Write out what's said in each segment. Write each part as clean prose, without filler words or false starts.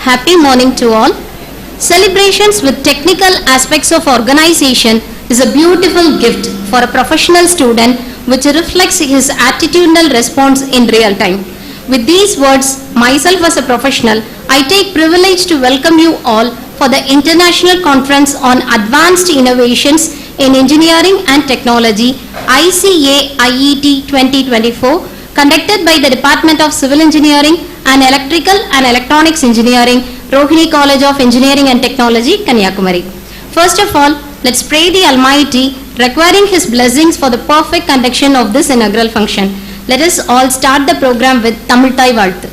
Happy morning to all. Celebrations with technical aspects of organization is a beautiful gift for a professional student which reflects his attitudinal response in real time. With these words, myself as a professional, I take privilege to welcome you all for the International Conference on Advanced Innovations in Engineering and Technology, ICAIET 2024, conducted by the Department of Civil Engineering and Electrical and Electronics Engineering, Rohini College of Engineering and Technology, Kanyakumari. First of all, let's pray the Almighty, requiring His blessings for the perfect conduction of this inaugural function. Let us all start the program with Tamil Thai Valthu.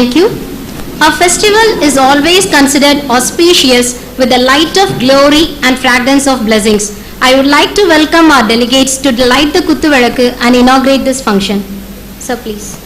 Thank you. Our festival is always considered auspicious with the light of glory and fragrance of blessings. I would like to welcome our delegates to light the Kuthu Velakku and inaugurate this function. Sir, please.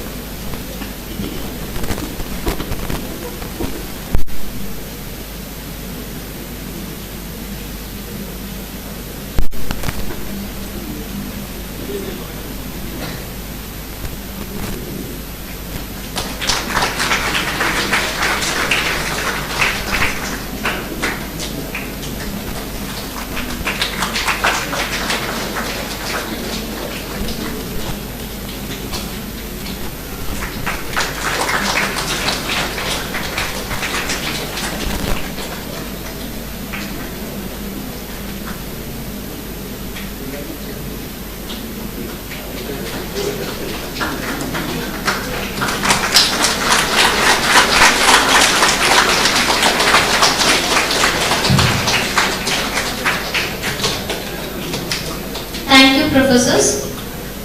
Thank you, professors.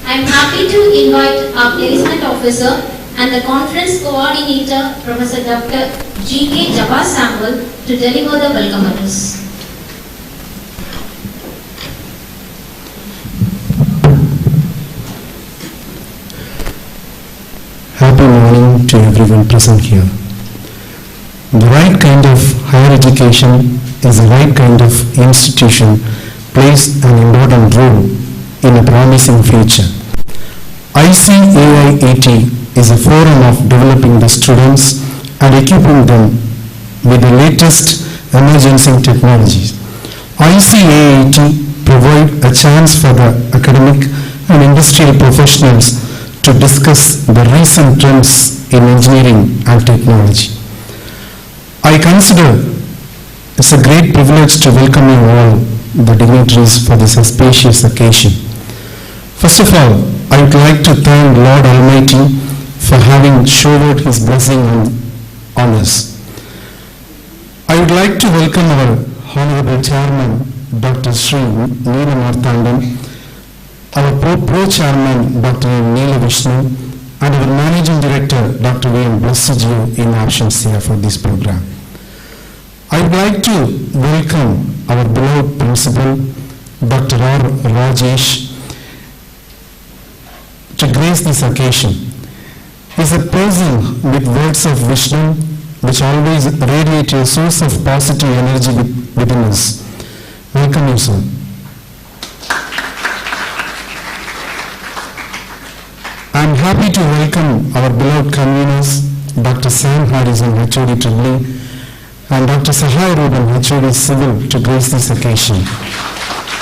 I am happy to invite our placement officer and the conference coordinator, Professor Dr. G.K. Java Samuel, to deliver the welcome address. Happy morning to everyone present here. The right kind of higher education is the right kind of institution plays an important role in a promising future. ICAIET is a forum of developing the students and equipping them with the latest emerging technologies. ICAIET provides a chance for the academic and industrial professionals to discuss the recent trends in engineering and technology. I consider it's a great privilege to welcome you all, the dignitaries, for this auspicious occasion. First of all, I would like to thank Lord Almighty for having showered His blessing on us. I would like to welcome our Honorable Chairman, Dr. Sri Neela Marthandan, our Pro-Chairman Dr. Neela Vishnu, and our Managing Director Dr. V.M. Blessed in absence here for this program. I would like to welcome our beloved Principal, Dr. R. Rajesh, to grace this occasion. He is a person with words of wisdom which always radiate a source of positive energy within us. Welcome you, sir. I am happy to welcome our beloved conveners, Dr. Sam Harrison, HOD Tribly, and Dr. Sahai Ruben, HOD Civil, to grace this occasion.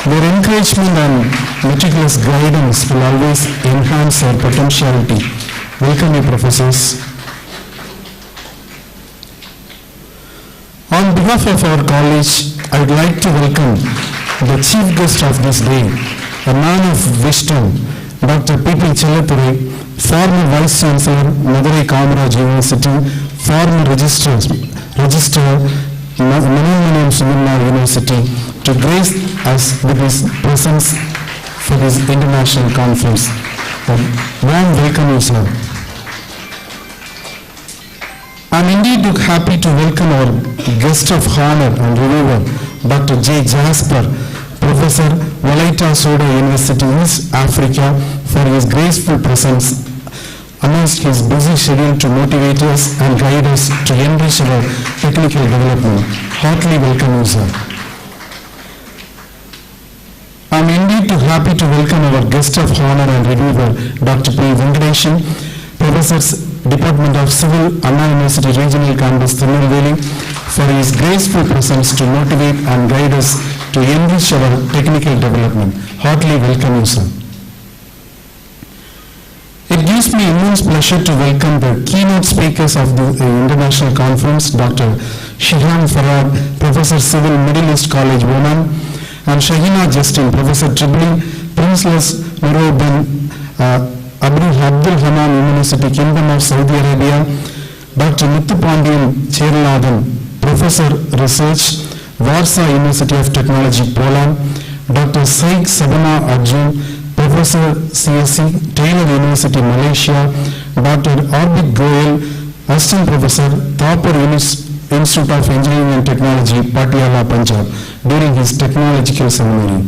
Their encouragement and meticulous guidance will always enhance our potentiality. Welcome you, professors. On behalf of our college, I would like to welcome the chief guest of this day, a man of wisdom, Dr. P.P. Chellathuri, former Vice Chancellor, Madurai Kamaraj University, former Registrar, Manimaniam Sumanna University, to grace us with his presence for this international conference. A warm welcome you, sir. I am indeed happy to welcome our guest of honor and reviewer, Dr. J. Jasper, Professor, Walaita Soda University, East Africa, for his graceful presence amongst his busy schedule to motivate us and guide us to enrich our technical development. Heartily welcome you, sir. I am indeed happy to welcome our guest of honor and reviewer, Dr. P. Venkadeshan, Professor, Department of Civil, Anna University Regional Campus, Tirunelveli, for his graceful presence to motivate and guide us to enrich our technical development. Heartily welcome you, sir. It gives me immense pleasure to welcome the keynote speakers of the international conference, Dr. Shiham Farad, Professor Civil, Middle East College, Oman, and Shahina Justin, Professor Tribly, Princeless Nuro bin Abdul Hanan University, Kingdom of Saudi Arabia, Dr. Muthu Pandian Chernadan, Professor Research, Warsaw University of Technology, Poland, Dr. Saik Sabana Arjun, Professor CSC, Taylor University, Malaysia, Dr. Orbit Goel, Assistant Professor, Thapar Institute of Engineering and Technology, Patiala, Punjab, during his technological ceremony.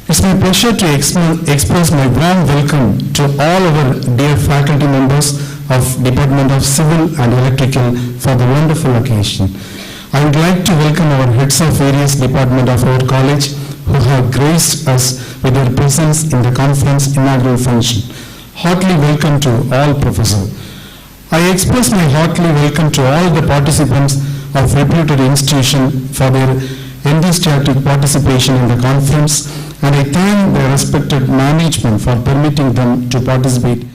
It's my pleasure to express my warm welcome to all our dear faculty members of Department of Civil and Electrical for the wonderful occasion. I would like to welcome our heads of various departments of our college who have graced us with their presence in the conference inaugural function. Heartily welcome to all professors. I express my heartily welcome to all the participants of reputed institution for their enthusiastic participation in the conference, and I thank the respected management for permitting them to participate.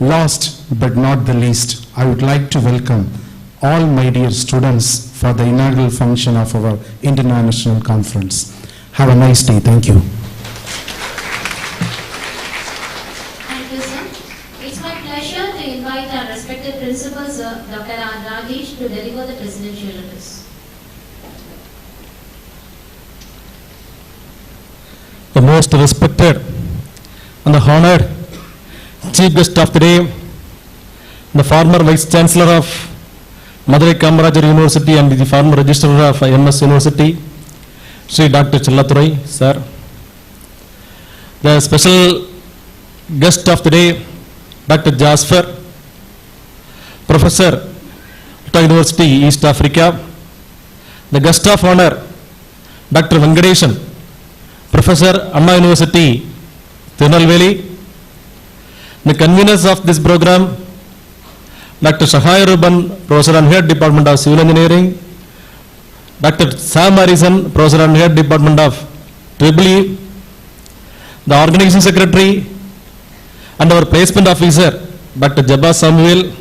Last but not the least, I would like to welcome all my dear students for the inaugural function of our international conference. Have a nice day. Thank you. Thank you, sir. It's my pleasure to invite our respected principal, sir, Dr. R. Rajesh, to deliver the presidential address. The most respected and the honored chief guest of the day, the former Vice Chancellor of Madurai Kamaraj University and the former Registrar of MS University, Sri Dr. Chellathuri, sir. The special guest of the day, Dr. Jasper, Professor, University, East Africa. The guest of honor, Dr. Venkadeshan, Professor, Anna University, Tirunelveli. The conveners of this program, Dr. Sahai Ruben, Professor and Head, Department of Civil Engineering, Dr. Sam Harrison, Professor and Head, Department of Tribly, the Organizing Secretary and our Placement Officer, Dr. Jabba Samuel,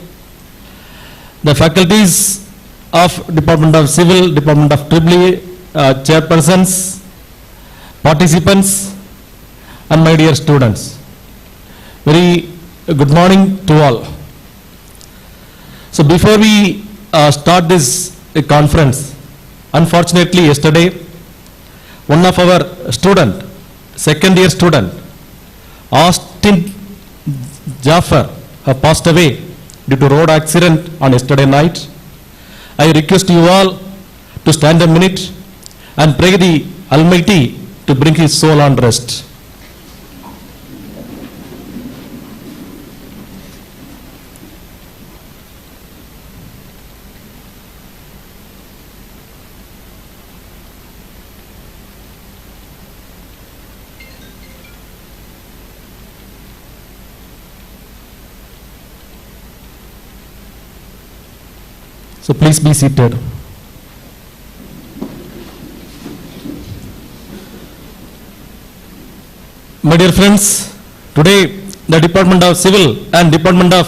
the faculties of Department of Civil, Department of Tribly, chairpersons, participants, and my dear students. Very good morning to all. So before we start this conference, unfortunately yesterday, one of our student, second year student, Austin Jaffer, passed away due to road accident on yesterday night. I request you all to stand a minute and pray the Almighty to bring his soul on rest. So please be seated. My dear friends, today the Department of Civil and Department of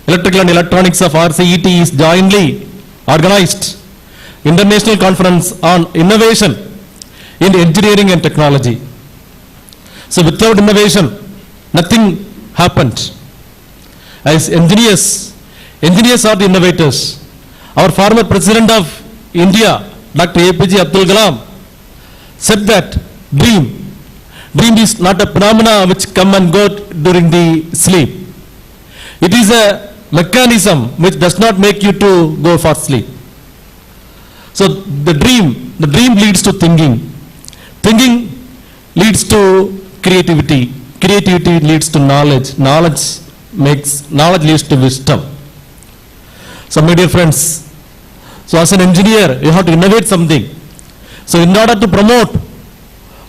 Electrical and Electronics of ICAIET is jointly organized International Conference on Innovation in Engineering and Technology. So without innovation, nothing happened. As engineers are the innovators. Our former President of India, Dr. APJ Abdul Kalam, said that dream is not a phenomena which come and go during the sleep. It is a mechanism which does not make you to go for sleep. So the dream leads to thinking. Thinking leads to creativity. Creativity leads to knowledge. Knowledge leads to wisdom. So my dear friends, so as an engineer, you have to innovate something. So in order to promote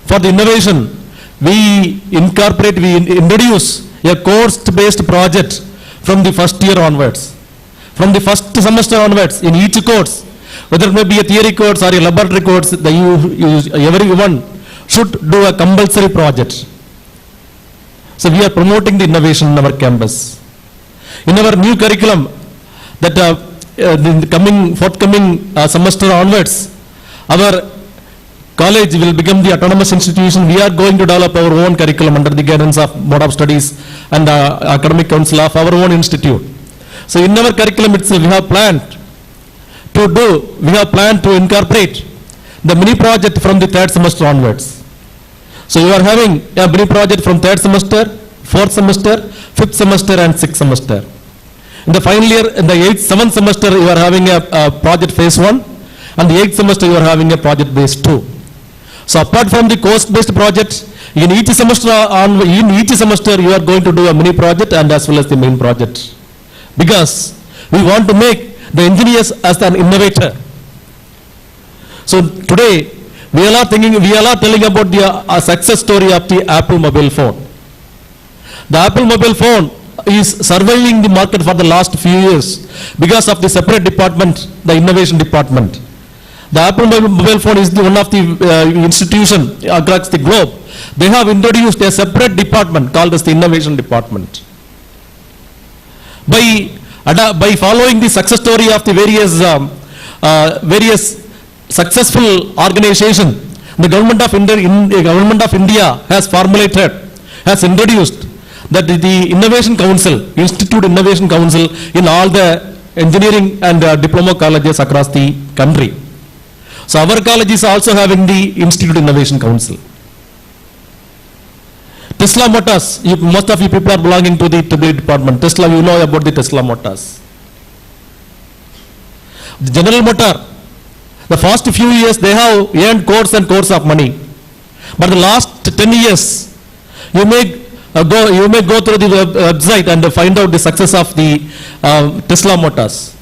for the innovation, we introduce a course-based project from the first year onwards. From the first semester onwards, in each course, whether it may be a theory course or a laboratory course, everyone should do a compulsory project. So we are promoting the innovation in our campus. In our new curriculum, that the forthcoming semester onwards, our college will become the autonomous institution. We are going to develop our own curriculum under the guidance of Board of Studies and Academic Council of our own institute. So in our curriculum itself, we have planned to incorporate the mini project from the third semester onwards. So you are having a mini project from third semester, fourth semester, fifth semester and sixth semester. In the final year, in the 8th, 7th semester, you are having a project phase 1, and the 8th semester, you are having a project phase 2. So apart from the course-based project, in each semester, you are going to do a mini project and as well as the main project. Because we want to make the engineers as an innovator. So today, we are telling about the success story of the Apple mobile phone. The Apple mobile phone is surviving the market for the last few years because of the separate department, the innovation department. The Apple mobile phone is one of the institution across the globe. They have introduced a separate department called as the innovation department. By following the success story of the various successful organization, the government of India has introduced that the Innovation Council, Institute Innovation Council in all the engineering and diploma colleges across the country. So our college is also having the Institute Innovation Council. Tesla Motors, most of you people are belonging to the department. Tesla, you know about the Tesla Motors. The General Motor, the first few years they have earned crores and crores of money. But the last 10 years, you may go through the website and find out the success of the Tesla Motors.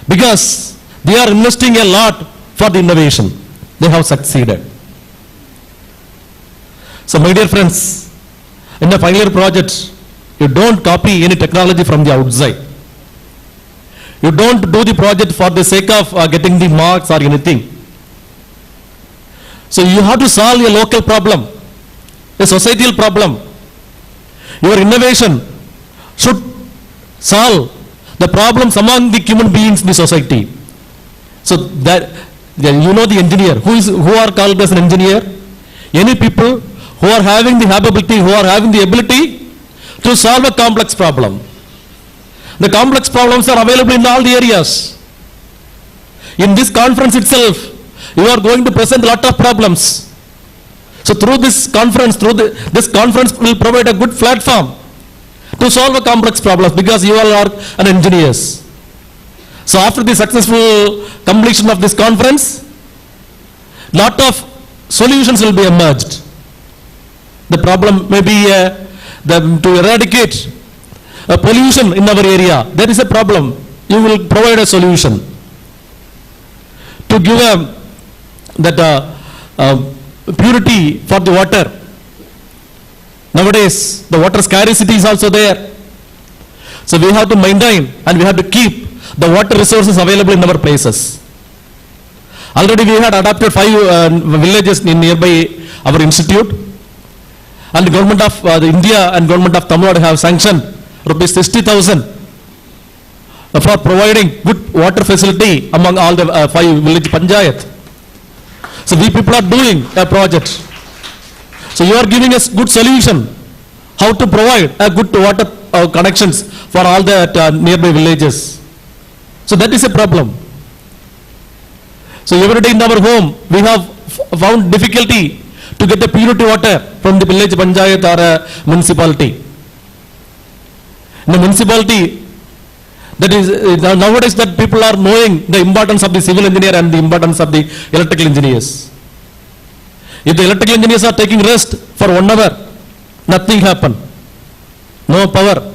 Because they are investing a lot for the innovation. They have succeeded. So my dear friends, in the final year project, you don't copy any technology from the outside. You don't do the project for the sake of getting the marks or anything. So you have to solve a local problem, a societal problem. Your innovation should solve the problems among the human beings in the society. So that you know the engineer, who are called as an engineer? Any people who are having the capability, who are having the ability to solve a complex problem. The complex problems are available in all the areas. In this conference itself, you are going to present a lot of problems. So through this conference, this conference will provide a good platform to solve a complex problem because you all are an engineers. So after the successful completion of this conference, lot of solutions will be emerged. The problem may be to eradicate pollution in our area. There is a problem. You will provide a solution. To give purity for the water. Nowadays, the water scarcity is also there. So we have to maintain and we have to keep the water resources available in our places. Already we had adopted 5 villages in nearby our institute, and the government of India and government of Tamil Nadu have sanctioned rupees 60,000 for providing good water facility among all the 5 village panchayat. So we people are doing a project. So you are giving us good solution how to provide a good water connections for all the nearby villages. So that is a problem. So every day in our home we have found difficulty to get the purity water from the village panchayat or municipality. In the municipality, that is nowadays that people are knowing the importance of the civil engineer and the importance of the electrical engineers. If the electrical engineers are taking rest for 1 hour, nothing happen. No power.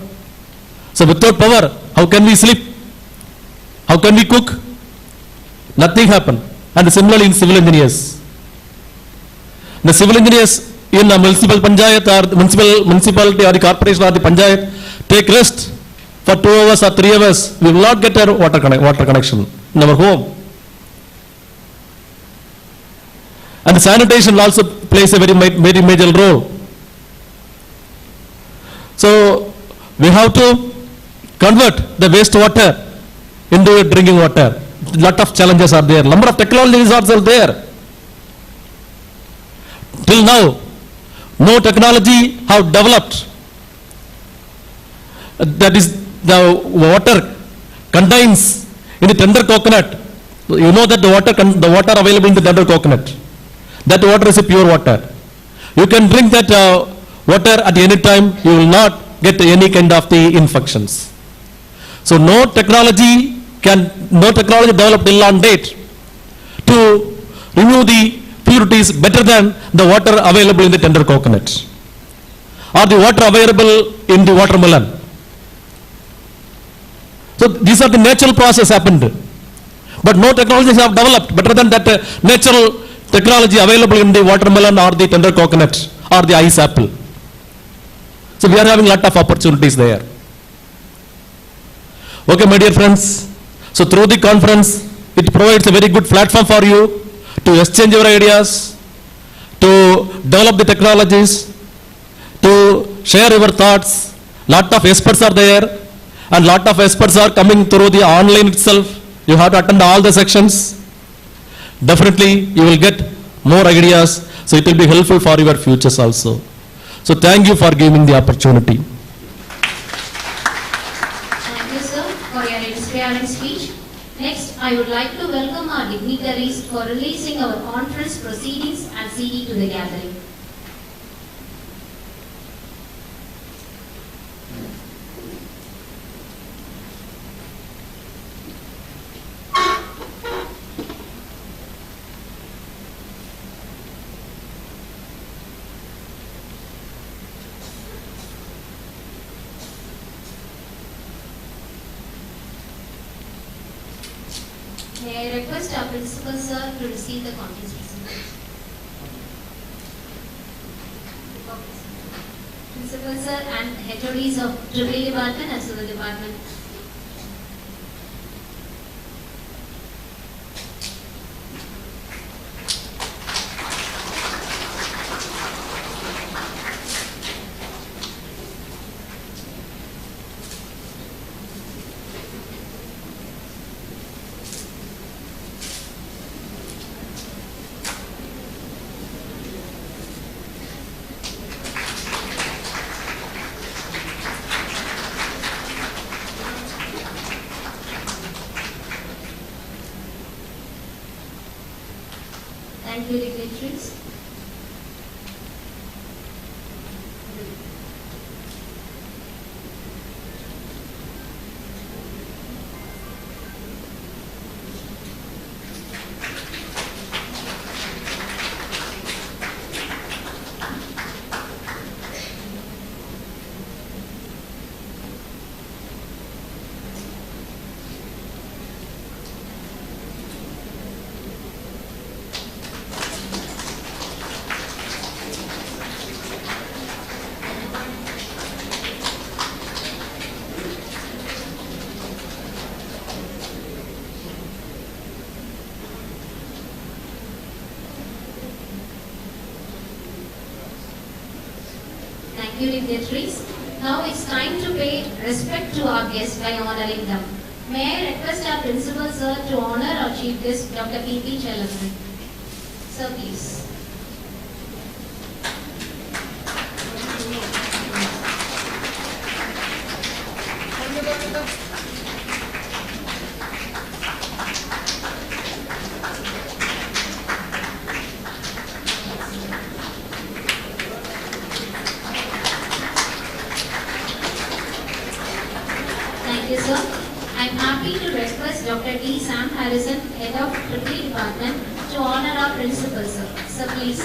So without power, how can we sleep? How can we cook? Nothing happen. And similarly in civil engineers. The civil engineers in a municipal panchayat or the municipality or the corporation or the panchayat take rest for 2 hours or 3 hours, we will not get a water connection in our home. And sanitation also plays a very major role. So we have to convert the wastewater into drinking water. Lot of challenges are there. Number of technologies are also there. Till now, no technology have developed. That is, the water contains in the tender coconut. You know that the water available in the tender coconut, that water is a pure water. You can drink that water at any time. You will not get any kind of the infections. So no technology developed till on date to remove the purities better than the water available in the tender coconut or the water available in the watermelon. So these are the natural process happened, but no technologies have developed better than that natural technology available in the watermelon or the tender coconut or the ice apple. So we are having lot of opportunities there. Okay, my dear friends. So through the conference, it provides a very good platform for you to exchange your ideas, to develop the technologies, to share your thoughts. Lot of experts are there, and lot of experts are coming through the online itself. You have to attend all the sections. Definitely you will get more ideas, so it will be helpful for your futures also. So thank you for giving the opportunity. Thank you, sir, for your inspiring speech. Next, I would like to welcome our dignitaries for releasing our conference proceedings and CD to the gathering. May I request our principal sir to receive the conference presentation. Principal sir and HODs of Tribal Department and Civil Department. Thank you, dignitaries. dignitaries. Now it's time to pay respect to our guests by honoring them. May I request our principal sir to honor our chief guest, Dr. P.P. Chalathurai. Sir, please. Thank you, sir. I'm happy to request Dr. D. Sam Harrison, Head of Triple Department, to honor our principal, sir. Sir, please.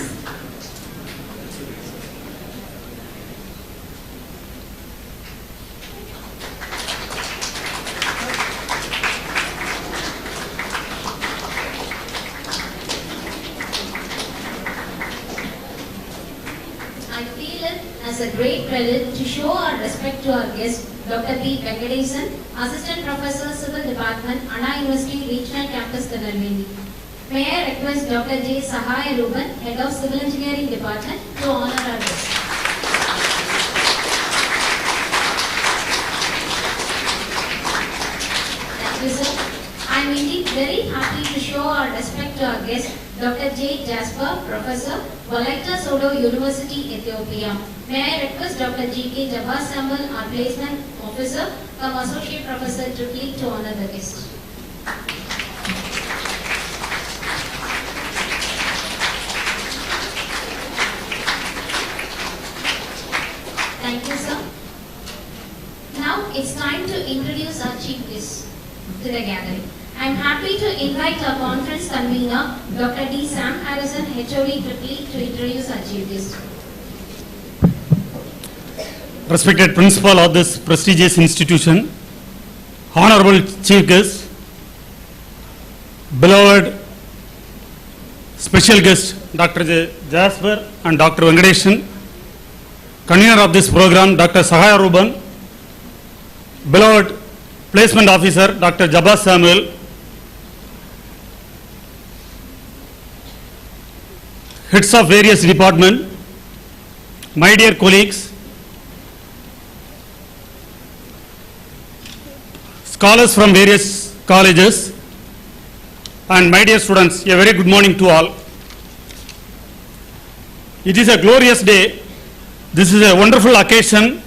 I feel it as a great credit to show our respect to our guest, Dr. P. Venkatesan, Assistant Professor, Civil Department, Anna University Regional Campus, Tirunelveli. May I request Dr. J. Sahaya Ruban, Head of Civil Engineering Department, to honor our guest. Thank you, sir. I am indeed very happy to show our respect to our guest, Dr. J. Jasper, Professor, Walaita Sodo University, Ethiopia. May I request Dr. G.K. Jabbar Samuel, our Placement Officer, come Associate Professor Tripoli, to honor the guest. Thank you, sir. Now it's time to introduce our chief guest to the gathering. I am happy to invite our conference convener, Dr. D. Sam Harrison, HOD Tripoli, to introduce our chief guest. Respected principal of this prestigious institution, honorable chief guest, beloved special guest Dr. J. Jasper and Dr. Venkatesan, convener of this program Dr. Sahaya Ruban, beloved placement officer Dr. Jabbar Samuel, heads of various departments, my dear colleagues, scholars from various colleges, and my dear students, a very good morning to all. It is a glorious day. This is a wonderful occasion,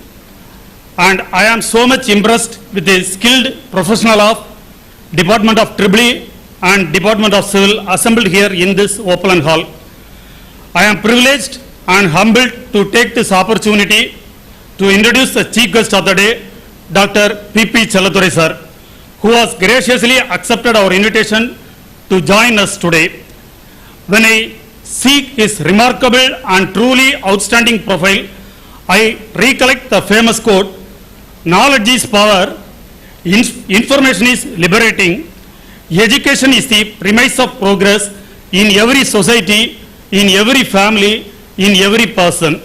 and I am so much impressed with the skilled professional of Department of Tripoli and Department of Civil assembled here in this Opulent Hall. I am privileged and humbled to take this opportunity to introduce the chief guest of the day, Dr. P.P. Chalathurai sir, who has graciously accepted our invitation to join us today. When I see his remarkable and truly outstanding profile, I recollect the famous quote, "Knowledge is power, information is liberating, education is the premise of progress in every society, in every family, in every person."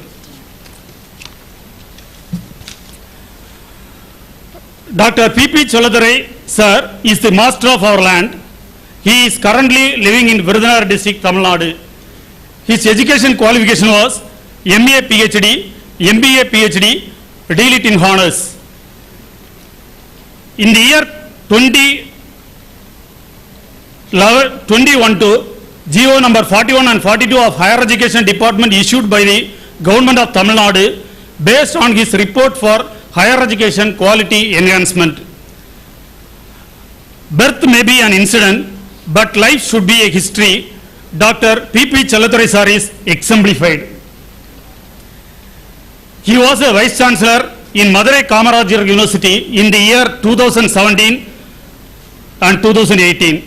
Dr. P.P. Chalathurai sir is the master of our land. He is currently living in Virudunagar district, Tamil Nadu. His education qualification was MA PhD, MBA PhD, DLit in honors. In the year 2012, GO number 41 and 42 of Higher Education Department issued by the Government of Tamil Nadu based on his report for higher education quality enhancement. Birth may be an incident, but life should be a history. Dr. P.P. Chalathurai sir is exemplified. He was a Vice Chancellor in Madurai Kamarajar University in the year 2017 and 2018.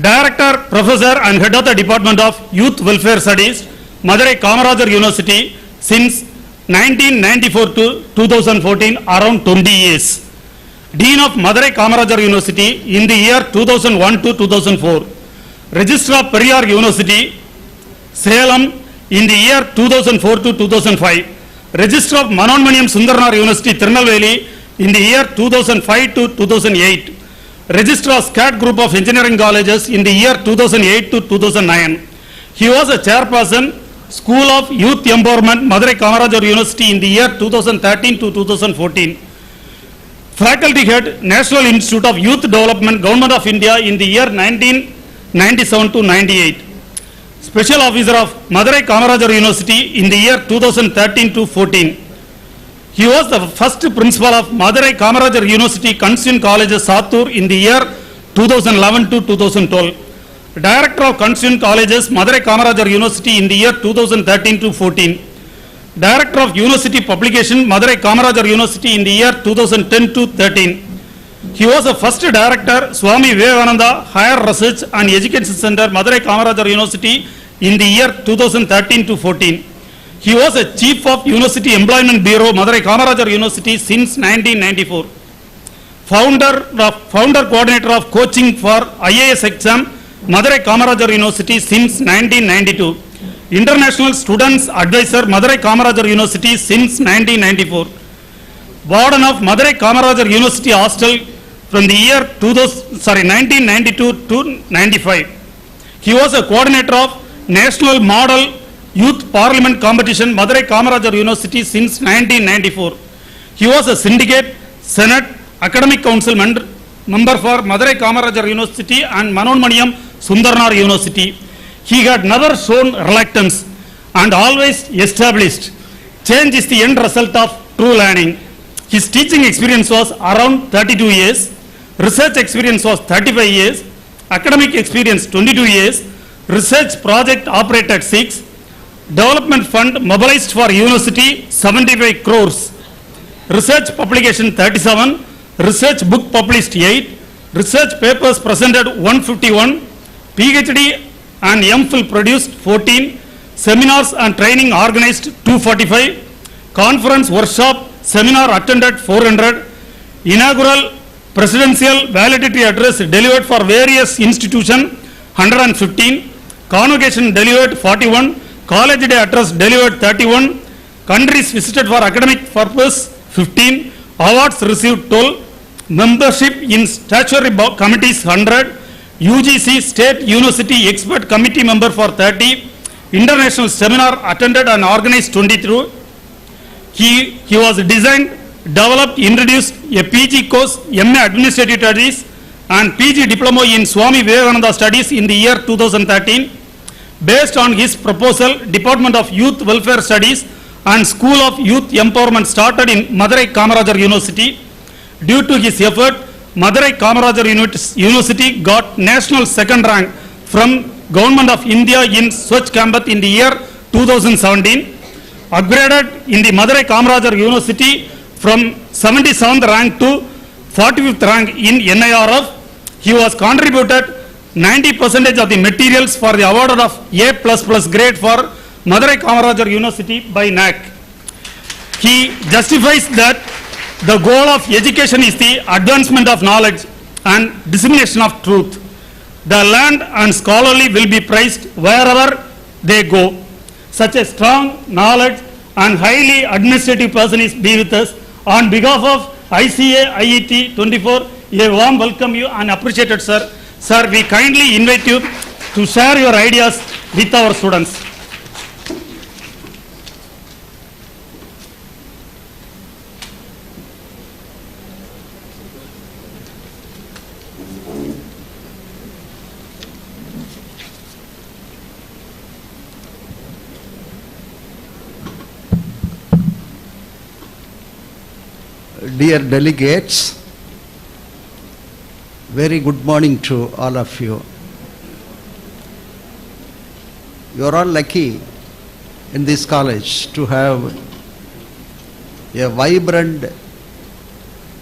Director, Professor and Head of the Department of Youth Welfare Studies, Madurai Kamarajar University since 1994 to 2014, around 20 years. Dean of Madurai Kamarajar University in the year 2001 to 2004. Registrar of Periyar University, Salem in the year 2004 to 2005. Registrar of Manonmaniam Sundarnar University, Tirunelveli in the year 2005 to 2008. Registrar of SCAT Group of Engineering Colleges in the year 2008 to 2009. He was a chairperson School of Youth Empowerment, Madurai Kamarajar University in the year 2013 to 2014. Faculty Head, National Institute of Youth Development, Government of India in the year 1997 to 98. Special Officer of Madurai Kamarajar University in the year 2013 to 14. He was the first Principal of Madurai Kamarajar University Constituent College, Sattur in the year 2011 to 2012. Director of Constituent Colleges, Madurai Kamarajar University in the year 2013 to 14. Director of University Publication, Madurai Kamarajar University in the year 2010 to 13. He was the first Director, Swami Vivekananda Higher Research and Education Center, Madurai Kamarajar University in the year 2013 to 14. He was a Chief of University Employment Bureau, Madurai Kamarajar University since 1994. Founder Coordinator of Coaching for IAS exam, Madurai Kamarajar University since 1992. International Students Advisor, Madurai Kamarajar University since 1994. Warden of Madurai Kamarajar University Hostel from the year 1992 to 95. He was a coordinator of National Model Youth Parliament Competition, Madurai Kamarajar University since 1994. He was a Syndicate, Senate, Academic Council member for Madurai Kamarajar University and Manonmaniyam Sundarnar University. He had never shown reluctance and always established change is the end result of true learning. His teaching experience was around 32 years, research experience was 35 years, academic experience 22 years, research project operated 6, development fund mobilized for university 75 crores, research publication 37, research book published 8, research papers presented 151, PhD and MPhil produced 14, seminars and training organized 245, conference workshop seminar attended 400, inaugural presidential validity address delivered for various institutions 115, convocation delivered 41, college day address delivered 31, countries visited for academic purpose 15, awards received 12, membership in statutory committees 100, UGC State University Expert Committee member for 30, international seminar attended and organized 23. He was designed, developed, introduced a PG course, MA Administrative Studies and PG Diploma in Swami Vivekananda Studies in the year 2013. Based on his proposal, Department of Youth Welfare Studies and School of Youth Empowerment started in Madurai Kamarajar University. Due to his effort, Madurai Kamarajar University got national second rank from Government of India in Swachh Kambat in the year 2017. Upgraded in the Madurai Kamarajar University from 77th rank to 45th rank in NIRF. He was contributed 90% of the materials for the awarded of A++ grade for Madurai Kamarajar University by NAC. He justifies that the goal of education is the advancement of knowledge and dissemination of truth. The learned and scholarly will be prized wherever they go. Such a strong knowledge and highly administrative person is be with us. On behalf of ICAIET'24, a warm welcome you and appreciated, sir. Sir, we kindly invite you to share your ideas with our students. Dear delegates, very good morning to all of you. You are all lucky in this college to have a vibrant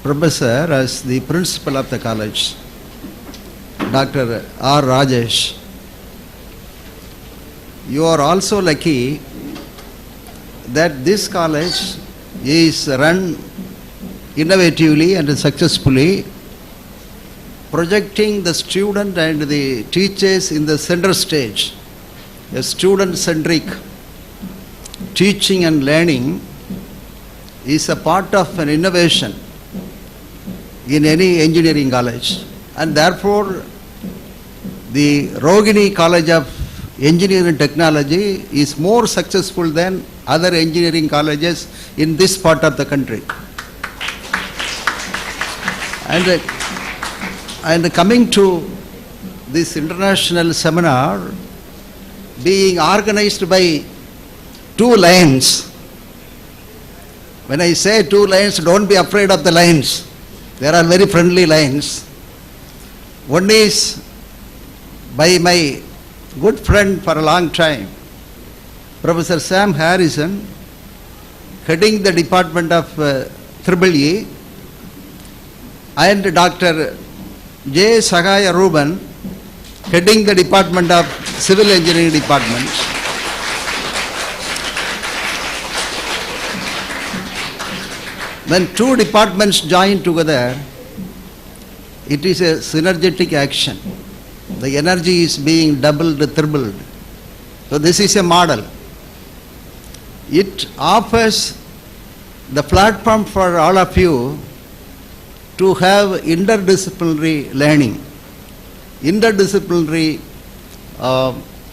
professor as the principal of the college, Dr. R. Rajesh. You are also lucky that this college is run innovatively and successfully, projecting the student and the teachers in the center stage. A student-centric teaching and learning is a part of an innovation in any engineering college, and therefore the Rohini College of engineering technology is more successful than other engineering colleges in this part of the country. And coming to this international seminar being organized by 2 lions. When I say 2 lions, don't be afraid of the lions. They are very friendly lions. One is by my good friend for a long time, Professor Sam Harrison, heading the Department of EEE, and Dr. J. Sagaya Ruben, heading the Department of Civil Engineering Department. When 2 departments join together, it is a synergetic action. The energy is being doubled, tripled. So this is a model. It offers the platform for all of you to have interdisciplinary learning, interdisciplinary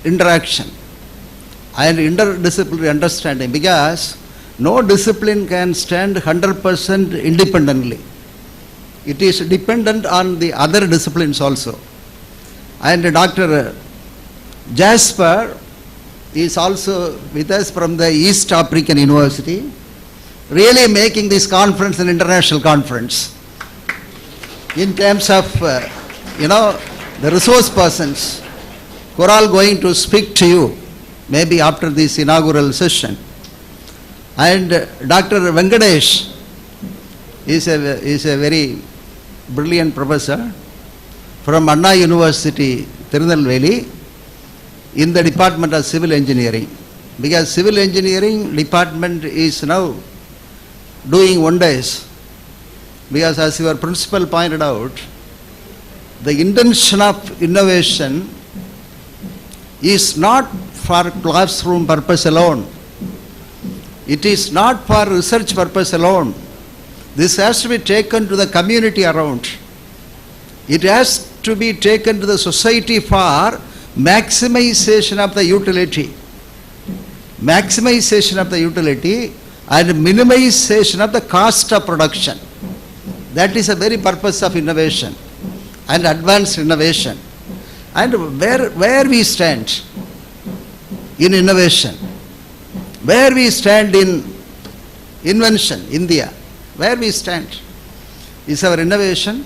interaction, and interdisciplinary understanding, because no discipline can stand 100% independently. It is dependent on the other disciplines also. And Dr. Jasper is also with us from the East African University, really making this conference an international conference. In terms of, the resource persons who are all going to speak to you, maybe after this inaugural session. And Dr. Venkatesh is a very brilliant professor from Anna University, Tirunelveli, in the Department of Civil Engineering. Because Civil Engineering Department is now doing wonders. Because as your principal pointed out, the intention of innovation is not for classroom purpose alone. It is not for research purpose alone. This has to be taken to the community around. It has to be taken to the society for maximization of the utility. Maximization of the utility and minimization of the cost of production. That is the very purpose of innovation and advanced innovation. And where we stand in innovation, where we stand in invention, India, where we stand, is our innovation,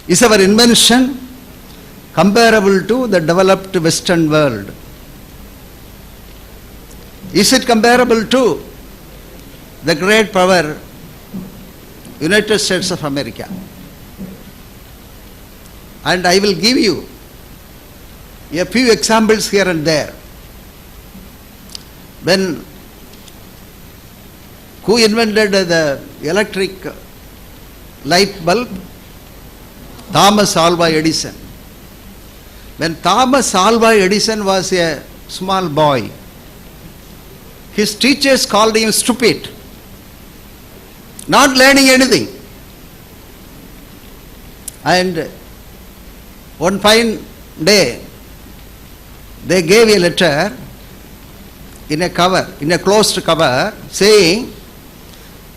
is our invention comparable to the developed Western world? Is it comparable to the great power United States of America? And I will give you a few examples here and there. Who invented the electric light bulb? Thomas Alva Edison. When Thomas Alva Edison was a small boy, his teachers called him stupid, not learning anything. And one fine day, they gave a letter in a cover, in a closed cover, saying,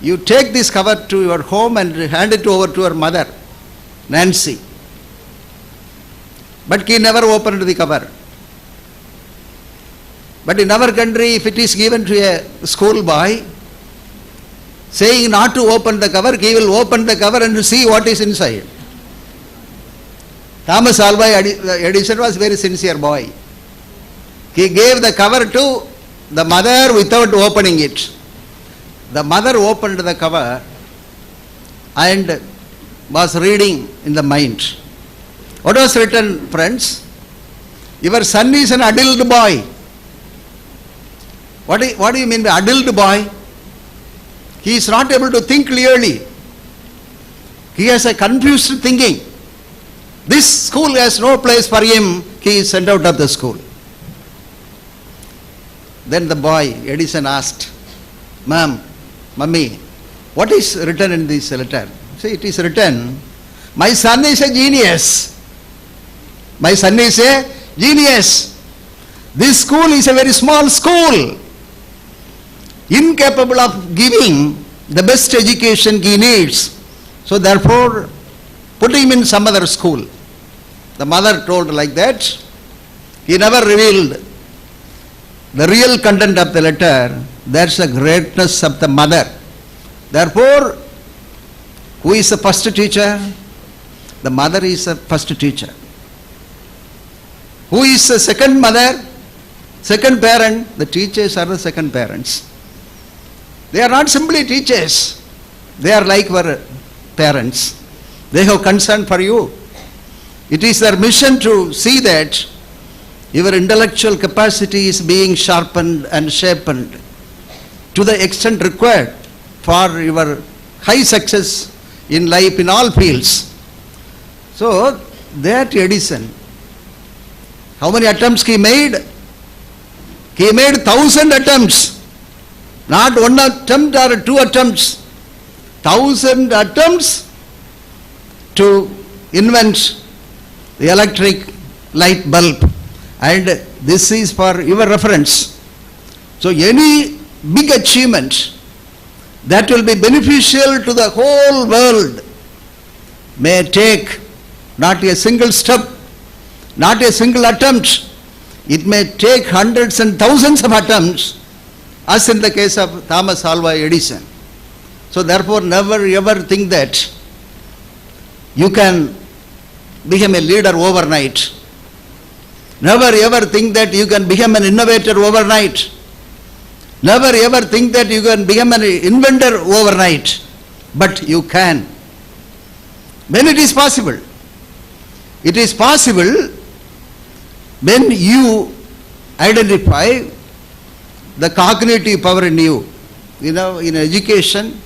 you take this cover to your home and hand it over to your mother, Nancy. But he never opened the cover. But in our country, if it is given to a schoolboy, saying not to open the cover, he will open the cover and see what is inside. Thomas Alva Edison was a very sincere boy. He gave the cover to the mother without opening it. The mother opened the cover and was reading in the mind. What was written, friends? Your son is an adult boy. What do you mean by adult boy? He is not able to think clearly. He has a confused thinking. This school has no place for him. He is sent out of the school. Then the boy, Edison, asked, Mummy, what is written in this letter? See, it is written, my son is a genius. My son is a genius. This school is a very small school, incapable of giving the best education he needs. So therefore, put him in some other school. The mother told like that. He never revealed the real content of the letter. That's the greatness of the mother. Therefore, who is the first teacher? The mother is the first teacher. Who is the second mother? Second parent? The teachers are the second parents. They are not simply teachers. They are like our parents. They have concern for you. It is their mission to see that your intellectual capacity is being sharpened and sharpened to the extent required for your high success in life in all fields. So, that Edison, how many attempts he made? He made 1,000 attempts. Not one attempt or two attempts. 1,000 attempts to invent the electric light bulb. And this is for your reference. So any big achievement that will be beneficial to the whole world may take not a single step, not a single attempt. It may take hundreds and thousands of attempts, as in the case of Thomas Alva Edison. So therefore, never ever think that you can become a leader overnight. Never ever think that you can become an innovator overnight. Never ever think that you can become an inventor overnight. But you can. When it is possible. It is possible when you identify the cognitive power in you. You know, in education,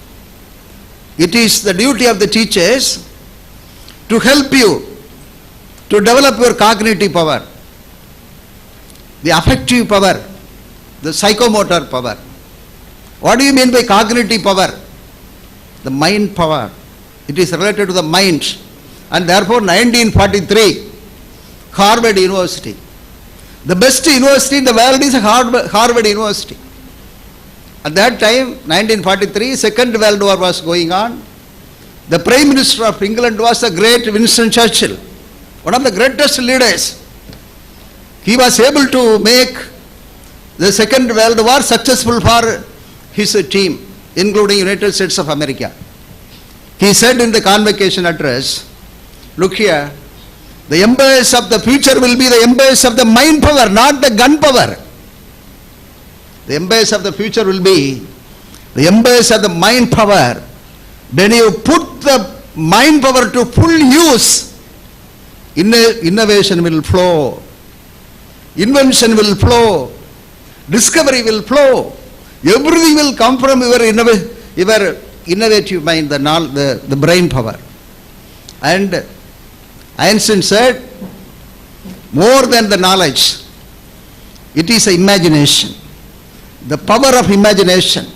it is the duty of the teachers to help you to develop your cognitive power, the affective power, the psychomotor power. What do you mean by cognitive power? The mind power. It is related to the mind. And therefore 1943, Harvard University. The best university in the world is Harvard University. At that time, 1943, Second World War was going on. The Prime Minister of England was the great Winston Churchill, one of the greatest leaders. He was able to make the Second World War successful for his team, including United States of America. He said in the convocation address, look here, the empires of the future will be the empires of the mind power, not the gun power. The empires of the future will be the empires of the mind power. When you put the mind power to full use, innovation will flow, invention will flow, discovery will flow, everything will come from your innovative mind, the brain power. And Einstein said, more than the knowledge, it is imagination, the power of imagination.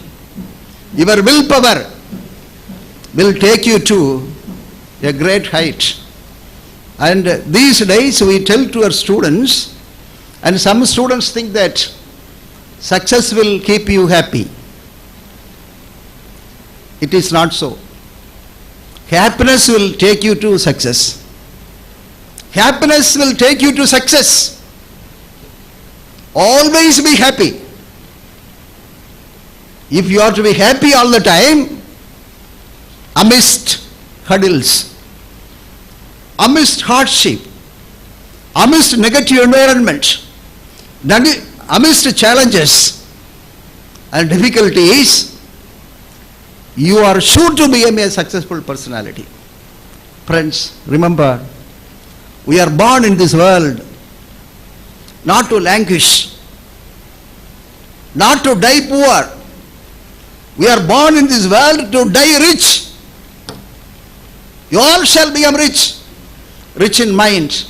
Your willpower will take you to a great height. And these days we tell to our students, and some students think that success will keep you happy. It is not so. Happiness will take you to success. Happiness will take you to success. Always be happy. If you are to be happy all the time, amidst hurdles, amidst hardship, amidst negative environment, amidst challenges and difficulties, you are sure to become a successful personality. Friends, remember, we are born in this world not to languish, not to die poor. We are born in this world to die rich. You all shall become rich. Rich in mind,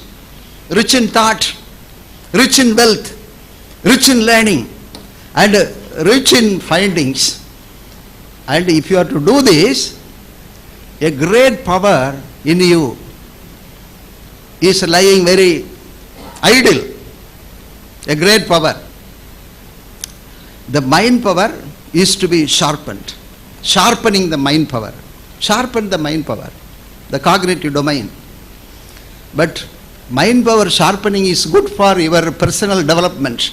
rich in thought, rich in wealth, rich in learning, and rich in findings. And if you are to do this, a great power in you is lying very idle. a great power. The mind power is to be sharpened. Sharpening the mind power. Sharpen the mind power, the cognitive domain. But mind power sharpening is good for your personal development.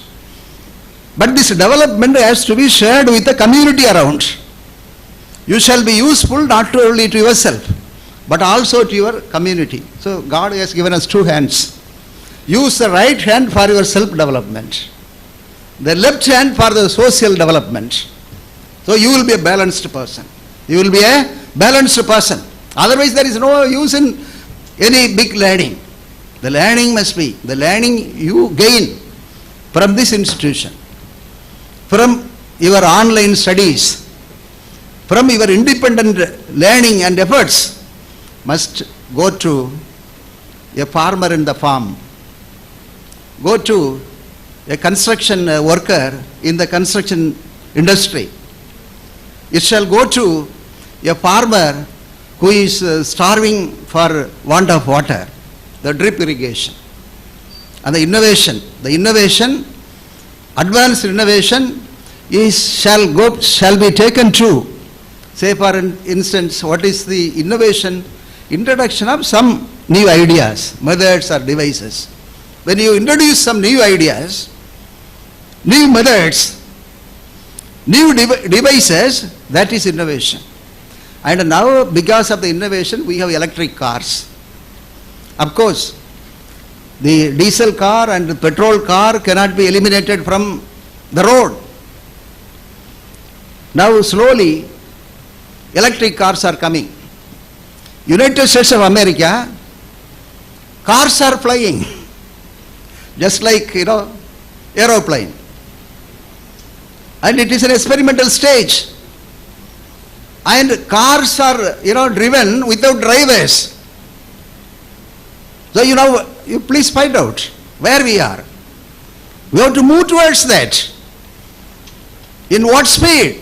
But this development has to be shared with the community around. You shall be useful not only to yourself, but also to your community. So God has given us two hands. Use the right hand for your self-development. The left hand for the social development. So you will be a balanced person. You will be a balanced person. Otherwise there is no use in any big learning. The learning must be, the learning you gain from this institution, from your online studies, from your independent learning and efforts, must go to a farmer in the farm, go to a construction worker in the construction industry. It shall go to a farmer who is starving for want of water, the drip irrigation. And the innovation, advanced innovation shall be taken to, say for instance, what is the innovation? Introduction of some new ideas, methods or devices. When you introduce some new ideas, new methods, new devices, that is innovation. And now because of the innovation we have electric cars. Of course, the diesel car and the petrol car cannot be eliminated from the road. Now slowly electric cars are coming. United States of America, cars are flying, just like, aeroplane. And it is an experimental stage. And cars are, driven without drivers. So, you please find out where we are. We have to move towards that. In what speed?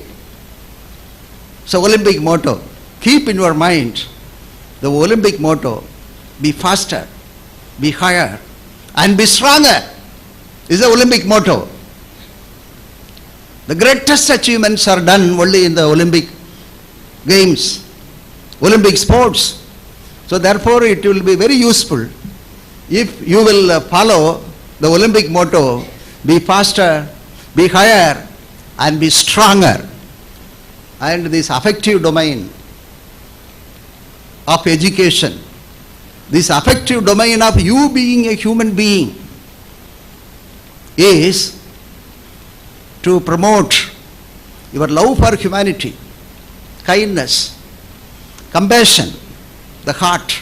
So, Olympic motto, keep in your mind the Olympic motto, be faster, be higher, and be stronger is the Olympic motto. The greatest achievements are done only in the Olympic games, Olympic sports. So therefore it will be very useful if you will follow the Olympic motto, be faster, be higher, and be stronger. And this affective domain of education, this affective domain of you being a human being is to promote your love for humanity, kindness, compassion, the heart.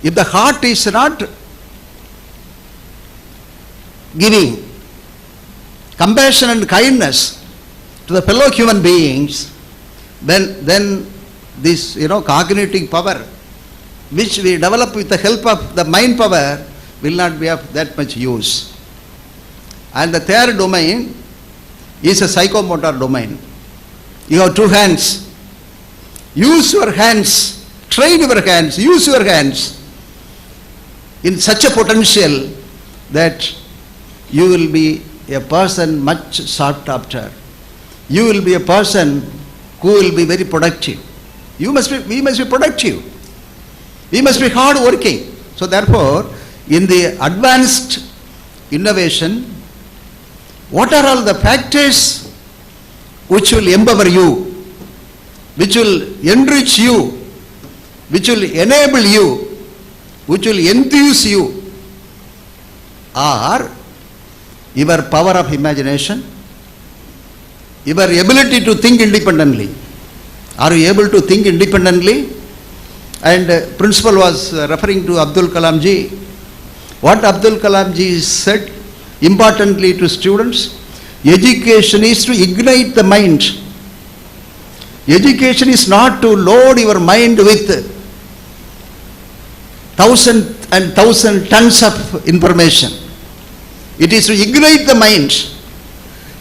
If the heart is not giving compassion and kindness to the fellow human beings, then this cognitive power which we develop with the help of the mind power will not be of that much use. And the third domain is a psychomotor domain. You have two hands. Use your hands, train your hands, use your hands in such a potential that you will be a person much sought after. You will be a person who will be very productive. We must be productive. We must be hard working. So therefore, in the advanced innovation, what are all the factors which will empower you, which will enrich you, which will enable you, which will enthuse you, are your power of imagination, your ability to think independently. Are you able to think independently? And principal was referring to Abdul Kalam ji. What Abdul Kalam ji said importantly to students, education is to ignite the mind. Education is not to load your mind with 1,000 tons of information. It is to ignite the mind.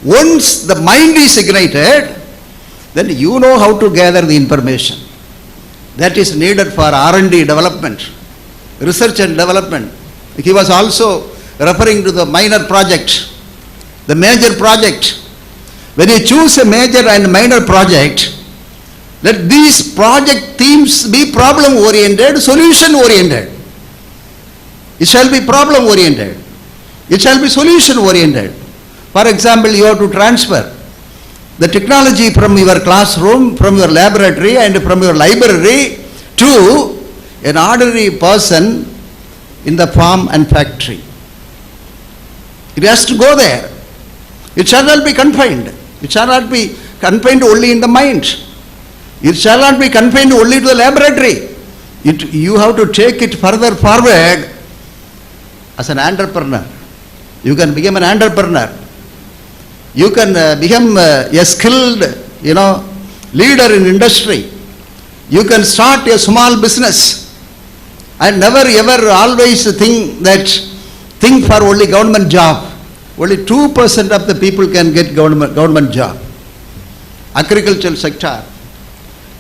Once the mind is ignited, then you know how to gather the information. That is needed for R&D development, research and development. He was also referring to the minor project, the major project. When you choose a major and minor project, let these project themes be problem-oriented, solution-oriented. It shall be problem-oriented. It shall be solution-oriented. For example, you have to transfer the technology from your classroom, from your laboratory and from your library to an ordinary person in the farm and factory. It has to go there. It shall not be confined. It shall not be confined only in the mind. It shall not be confined only to the laboratory. You have to take it further forward as an entrepreneur. You can become an entrepreneur. You can become a skilled, leader in industry. You can start a small business and never ever always think for only government job. Only 2% of the people can get government job. Agricultural sector,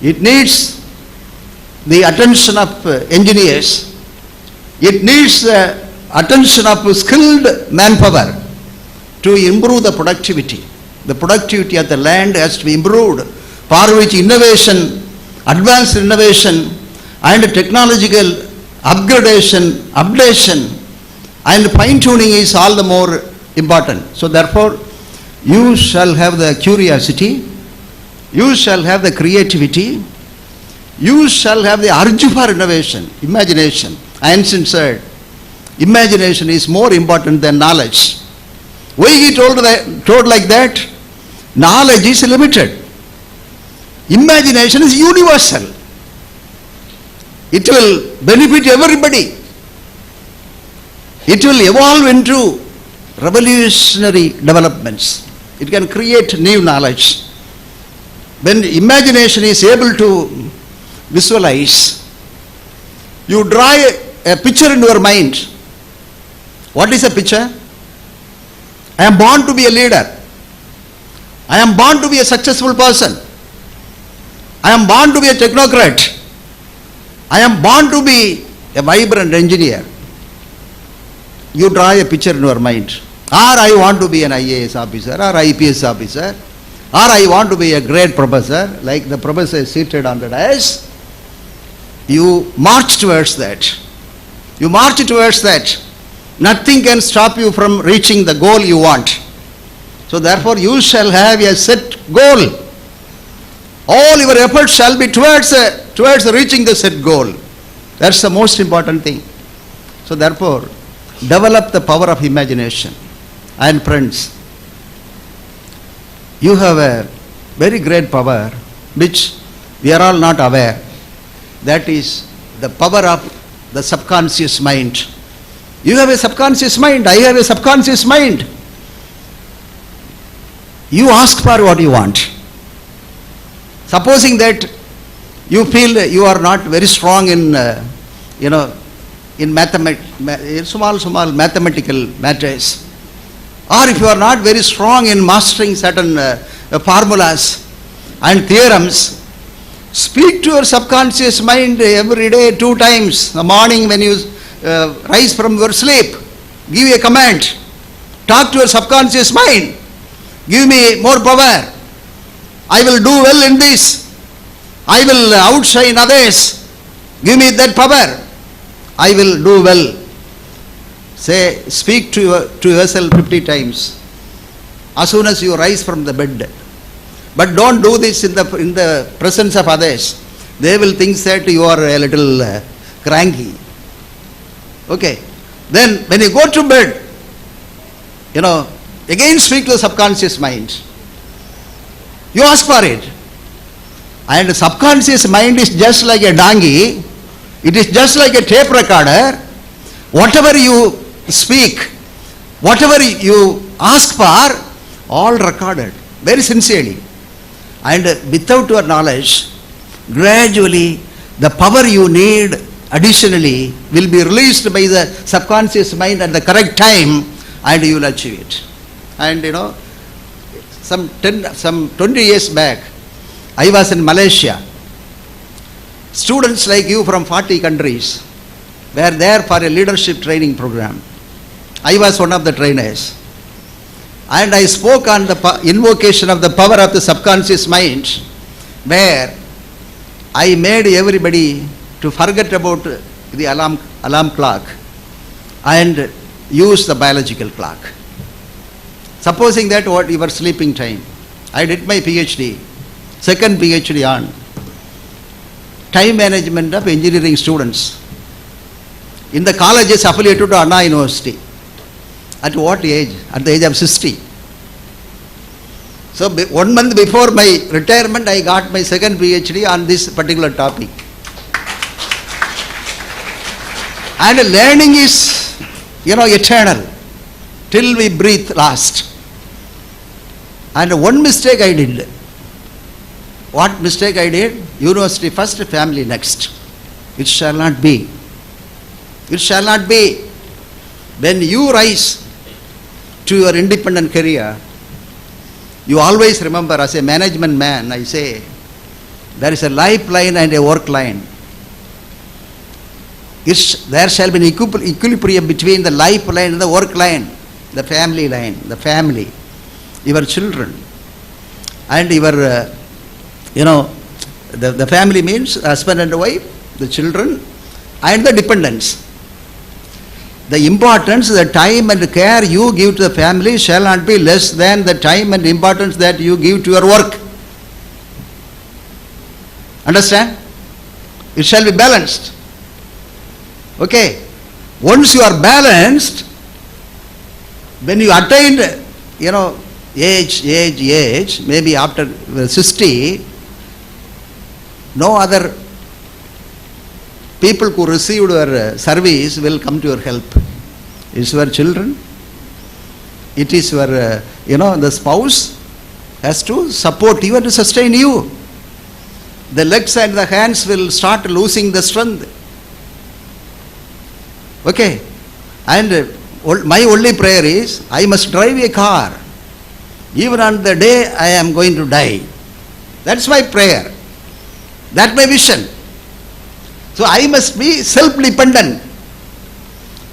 it needs the attention of engineers. It needs the attention of skilled manpower to improve the productivity. The productivity of the land has to be improved, for which innovation, advanced innovation and technological updation and fine-tuning is all the more important. So therefore, you shall have the curiosity, you shall have the creativity, you shall have the urge for innovation, imagination. Einstein said, imagination is more important than knowledge. Why he told like that? Knowledge is limited. Imagination is universal. It will benefit everybody. It will evolve into revolutionary developments. It can create new knowledge. When imagination is able to visualize, you draw a picture in your mind. What is a picture? I am born to be a leader. I am born to be a successful person. I am born to be a technocrat. I am born to be a vibrant engineer. You draw a picture in your mind. Or I want to be an IAS officer or IPS officer. Or I want to be a great professor, like the professor is seated on the dais. You march towards that. You march towards that. Nothing can stop you from reaching the goal you want. So therefore you shall have a set goal. All your efforts shall be towards reaching the set goal. That's the most important thing. So therefore, develop the power of imagination. And friends, you have a very great power which we are all not aware. That is the power of the subconscious mind. You have a subconscious mind, I have a subconscious mind. You ask for what you want. Supposing that you feel you are not very strong in small mathematical matters, or if you are not very strong in mastering certain formulas and theorems, speak to your subconscious mind every day 2 times. The morning when you rise from your sleep, give a command. Talk to your subconscious mind. Give me more power. I will do well in this. I will outshine others. Give me that power. I will do well. Speak to yourself 50 times as soon as you rise from the bed. But don't do this in the presence of others. They will think that you are a little cranky. Okay. Then when you go to bed, again speak to the subconscious mind. You ask for it. And the subconscious mind is just like a donkey. It is just like a tape recorder. Whatever you speak, whatever you ask for, all recorded very sincerely. And without your knowledge, gradually the power you need additionally will be released by the subconscious mind at the correct time, and you will achieve it. And some 20 years back, I was in Malaysia. Students like you from 40 countries were there for a leadership training program. I was one of the trainers. And I spoke on the invocation of the power of the subconscious mind, where I made everybody to forget about the alarm clock and use the biological clock. Supposing that what your sleeping time. I did my PhD, second PhD on time management of engineering students in the colleges affiliated to Anna University. At what age? At the age of 60. So 1 month before my retirement, I got my second PhD on this particular topic. And learning is, eternal, till we breathe last. And one mistake I did. What mistake I did? University first, family next. It shall not be. It shall not be. When you rise to your independent career, you always remember, as a management man, I say, there is a lifeline and a work line. There shall be an equilibrium between the lifeline and the work line, the family line, the family, your children, and your, the family means husband and wife, the children, and the dependents. The importance, the time and care you give to the family shall not be less than the time and importance that you give to your work. Understand? It shall be balanced. Okay. Once you are balanced, when you attain, age, maybe after 60, no other people who received your service will come to your help. It's your children. It is your, the spouse has to support you and to sustain you. The legs and the hands will start losing the strength. Okay. And my only prayer is, I must drive a car. Even on the day I am going to die. That's my prayer. That's my vision. So I must be self-dependent.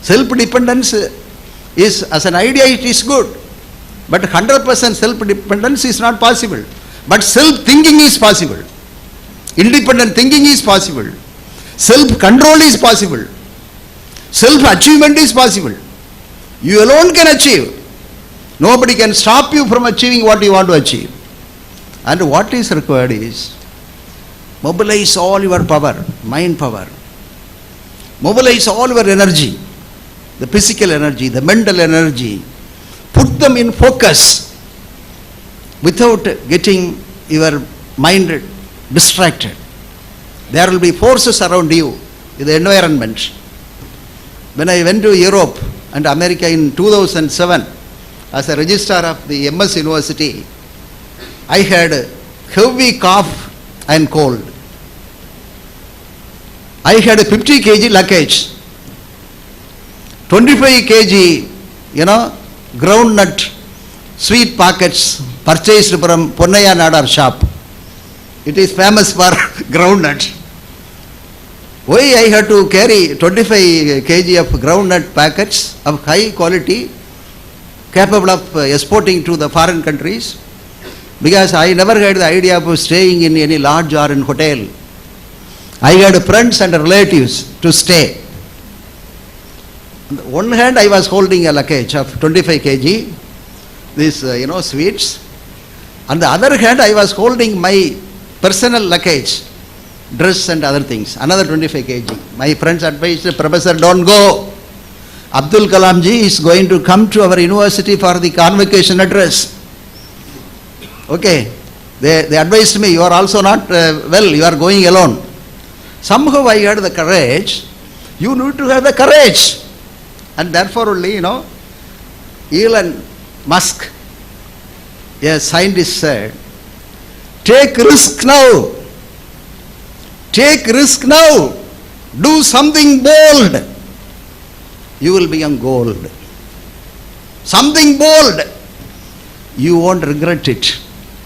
Self-dependence is, as an idea, it is good. But 100% self-dependence is not possible. But self-thinking is possible. Independent thinking is possible. Self-control is possible. Self-achievement is possible. You alone can achieve. Nobody can stop you from achieving what you want to achieve. And what is required is, mobilize all your power, mind power. Mobilize all your energy, the physical energy, the mental energy. Put them in focus without getting your mind distracted. There will be forces around you in the environment. When I went to Europe and America in 2007 as a registrar of the MS University, I had heavy cough and cold. I had a 50 kg luggage, 25 kg, groundnut sweet packets purchased from Ponnaya Nadar shop. It is famous for groundnut. Why I had to carry 25 kg of groundnut packets of high quality, capable of exporting to the foreign countries? Because I never had the idea of staying in any lodge or in hotel. I had friends and relatives to stay. On the one hand, I was holding a luggage of 25 kg, these, sweets. On the other hand, I was holding my personal luggage, dress and other things, another 25 kg. My friends advised, Professor, don't go. Abdul Kalam ji is going to come to our university for the convocation address. Okay. They advised me, you are also not well, you are going alone. Somehow I had the courage. You need to have the courage. And therefore only, Elon Musk, a scientist, said, take risk now. Take risk now. Do something bold. You will become gold. Something bold. You won't regret it.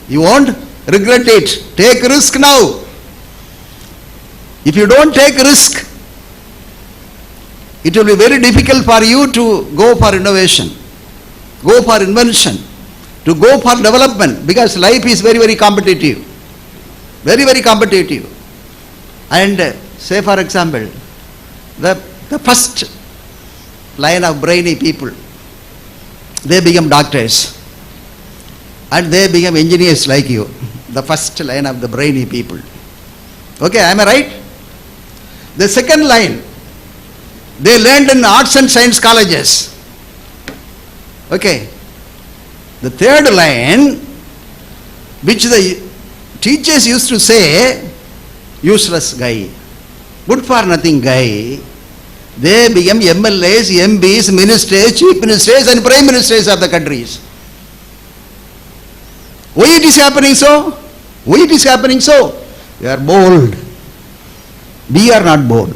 You won't regret it. Take risk now. If you don't take risk, it will be very difficult for you to go for innovation, go for invention, to go for development, because life is very, very competitive. Very, very competitive. And say for example, the first line of brainy people, they become doctors and they become engineers like you. The first line of the brainy people. Okay, am I right? The second line, they learned in arts and science colleges. Okay. The third line, which the teachers used to say, useless guy, good for nothing guy, they become MLAs, MPs, ministers, chief ministers and prime ministers of the countries. Why it is happening so? Why it is happening so? They are bold. We are not bold.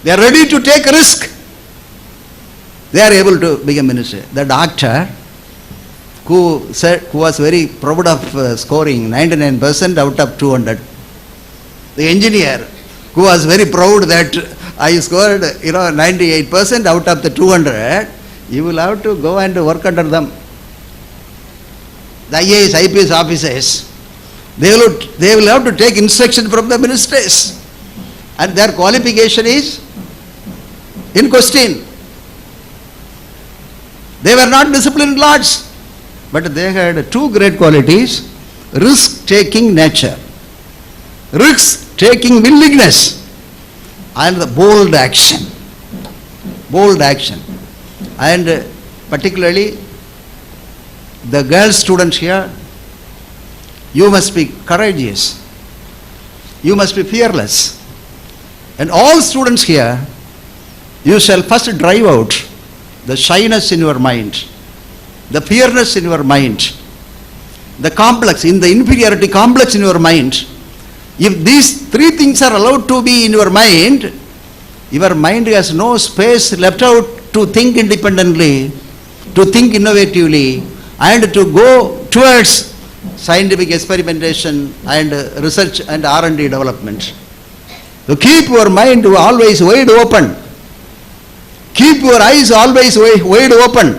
They are ready to take a risk. They are able to become minister. The doctor who was very proud of scoring 99% out of 200. The engineer who was very proud that I scored 98% out of the 200. You will have to go and work under them. The IAS, IPS officers, they will have to take instruction from the ministers, and their qualification is in question. They were not disciplined lords, but they had two great qualities: risk-taking nature, risk-taking willingness, and the bold action. Bold action. And particularly the girl students here, you must be courageous. You must be fearless. And all students here, you shall first drive out the shyness in your mind, the fearness in your mind, the complex, in the inferiority complex in your mind. If these three things are allowed to be in your mind has no space left out to think independently, to think innovatively, and to go towards scientific experimentation and research and R&D development. So keep your mind always wide open. Keep your eyes always wide open.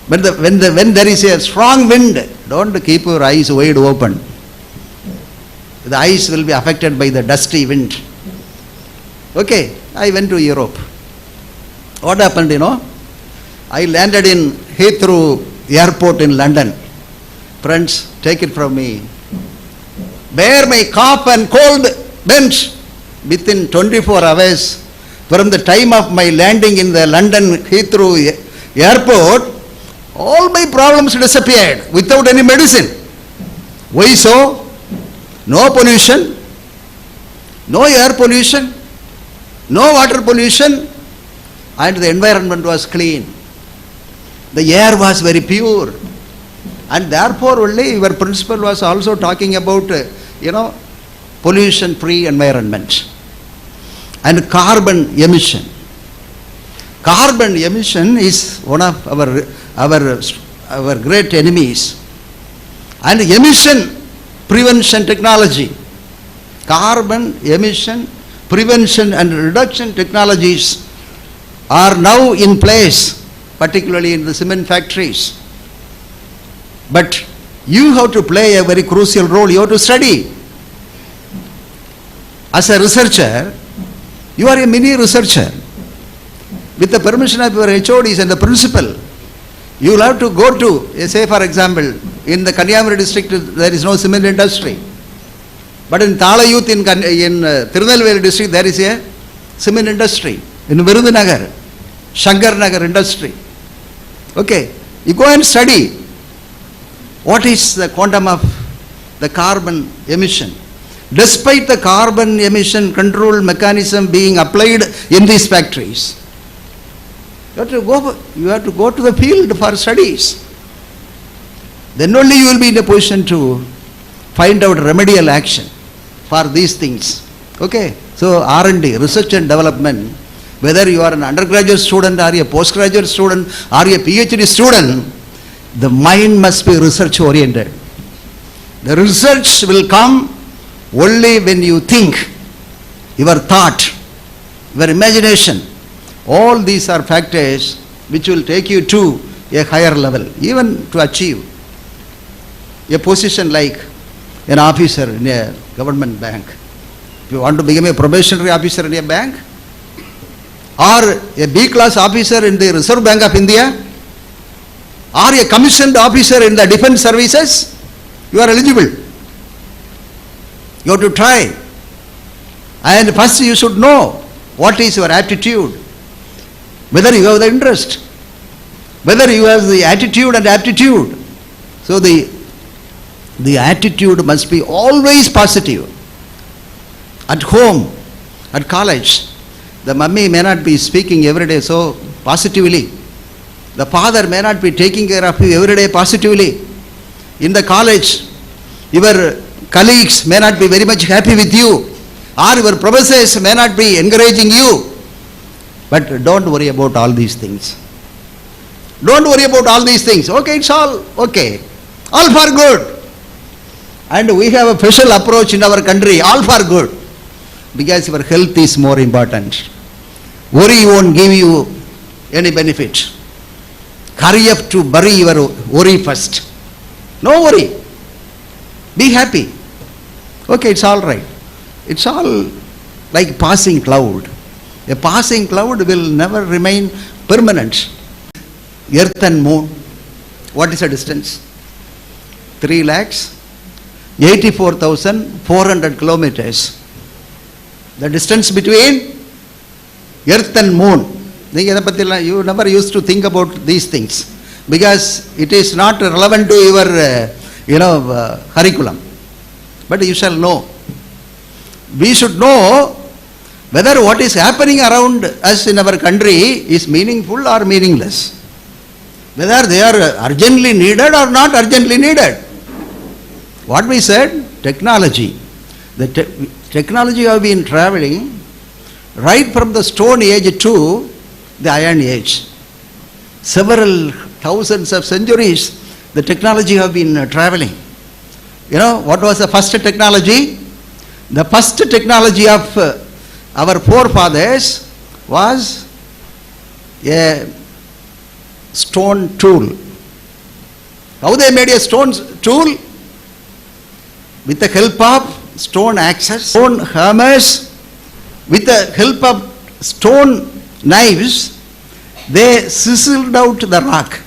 But when there is a strong wind, don't keep your eyes wide open. The eyes will be affected by the dusty wind. Okay, I went to Europe. What happened, I landed in Heathrow Airport in London. Friends, take it from me. Bear my cough and cold went within 24 hours from the time of my landing in the London Heathrow Airport. All my problems disappeared without any medicine. Why so? No pollution, no air pollution, no water pollution, and the environment was clean. The air was very pure. And therefore only your principal was also talking about, pollution-free environment. And carbon emission. Carbon emission is one of our great enemies. And emission prevention technology, carbon emission prevention and reduction technologies are now in place, particularly in the cement factories. But you have to play a very crucial role. You have to study. As a researcher, you are a mini researcher. With the permission of your HODs and the principal, you will have to go to, say for example, in the Kanyakumari district there is no cement industry. But in Thalayuth in Tirunelveli district there is a cement industry. In Virudhunagar, Shankar Nagar industry. Okay, you go and study what is the quantum of the carbon emission. Despite the carbon emission control mechanism being applied in these factories, you have to go to the field for studies. Then only you will be in a position to find out remedial action for these things. Okay, so R&D, research and development, whether you are an undergraduate student or a postgraduate student or a PhD student, the mind must be research oriented. The research will come only when you think, your thought, your imagination, All these are factors which will take you to a higher level, even to achieve a position like an officer in a government bank. If you want to become a probationary officer in a bank, or a B-class officer in the Reserve Bank of India, or a commissioned officer in the defense services, you are eligible. You have to try. And first you should know what is your attitude, whether you have the interest, whether you have the attitude and aptitude. So the attitude must be always positive. At home, at college, the mummy may not be speaking every day so positively. The father may not be taking care of you every day positively. In the college, your colleagues may not be very much happy with you, or your professors may not be encouraging you. But don't worry about all these things. Don't worry about all these things. Okay, it's all okay. All for good. And we have a special approach in our country, all for good. Because your health is more important. Worry won't give you any benefit. Hurry up to bury your worry first. No worry. Be happy. Okay, it's all right. It's all like passing cloud. A passing cloud will never remain permanent. Earth and moon, what is the distance? 3,84,400 kilometers. The distance between Earth and moon. You never used to think about these things because it is not relevant to your curriculum. But you shall know. We should know whether what is happening around us in our country is meaningful or meaningless. Whether they are urgently needed or not urgently needed. What we said, technology. The technology have been traveling right from the Stone Age to the Iron Age. Several thousands of centuries, the technology have been traveling. You know, what was the first technology? The first technology of our forefathers was a stone tool. How they made a stone tool? With the help of stone axes, stone hammers, with the help of stone knives, they chiseled out the rock.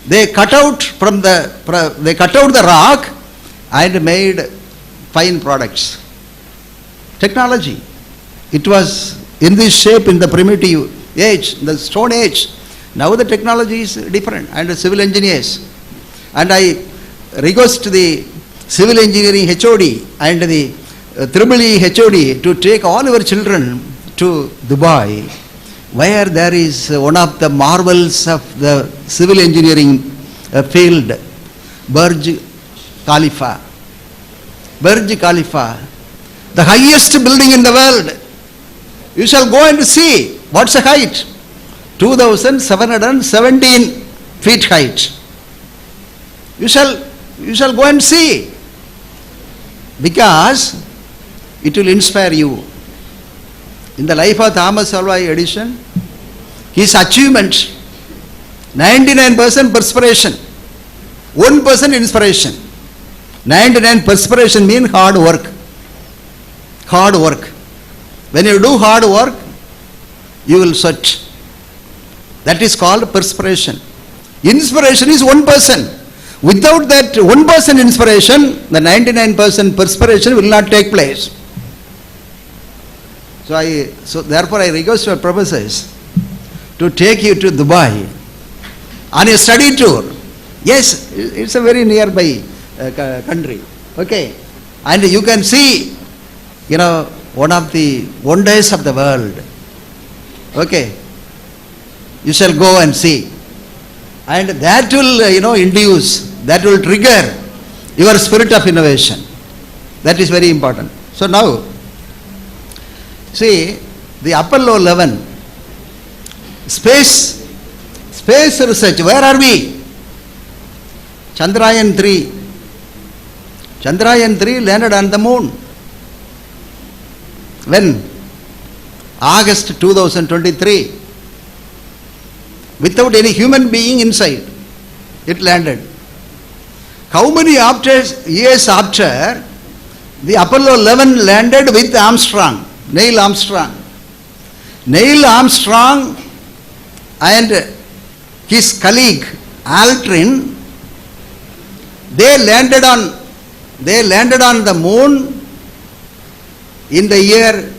They cut out the rock and made fine products. Technology. It was in this shape in the primitive age, the Stone Age. Now the technology is different, and the civil engineers. And I request the civil engineering HOD and the EEE HOD to take all our children to Dubai, where there is one of the marvels of the civil engineering field, Burj Khalifa. Burj Khalifa, the highest building in the world. You shall go and see what's the height. 2,717 feet height. You shall go and see, because it will inspire you. In the life of Thomas Alva Edison, his achievement, 99% perspiration, 1% inspiration. 99 perspiration means hard work. Hard work. When you do hard work, you will sweat. That is called perspiration. Inspiration is 1%. Without that 1% inspiration, the 99% perspiration will not take place. So therefore I request your professors to take you to Dubai on a study tour. Yes, it's a very nearby country. Okay. And you can see, one of the wonders of the world. Okay. You shall go and see. And that will, induce, that will trigger your spirit of innovation. That is very important. So now, see, the Apollo 11, space research, where are we? Chandrayaan 3. Chandrayaan 3 landed on the moon. When? August 2023. Without any human being inside, it landed. How many years after the Apollo 11 landed with Armstrong, Neil Armstrong? Neil Armstrong and his colleague Aldrin, they landed on the moon in the year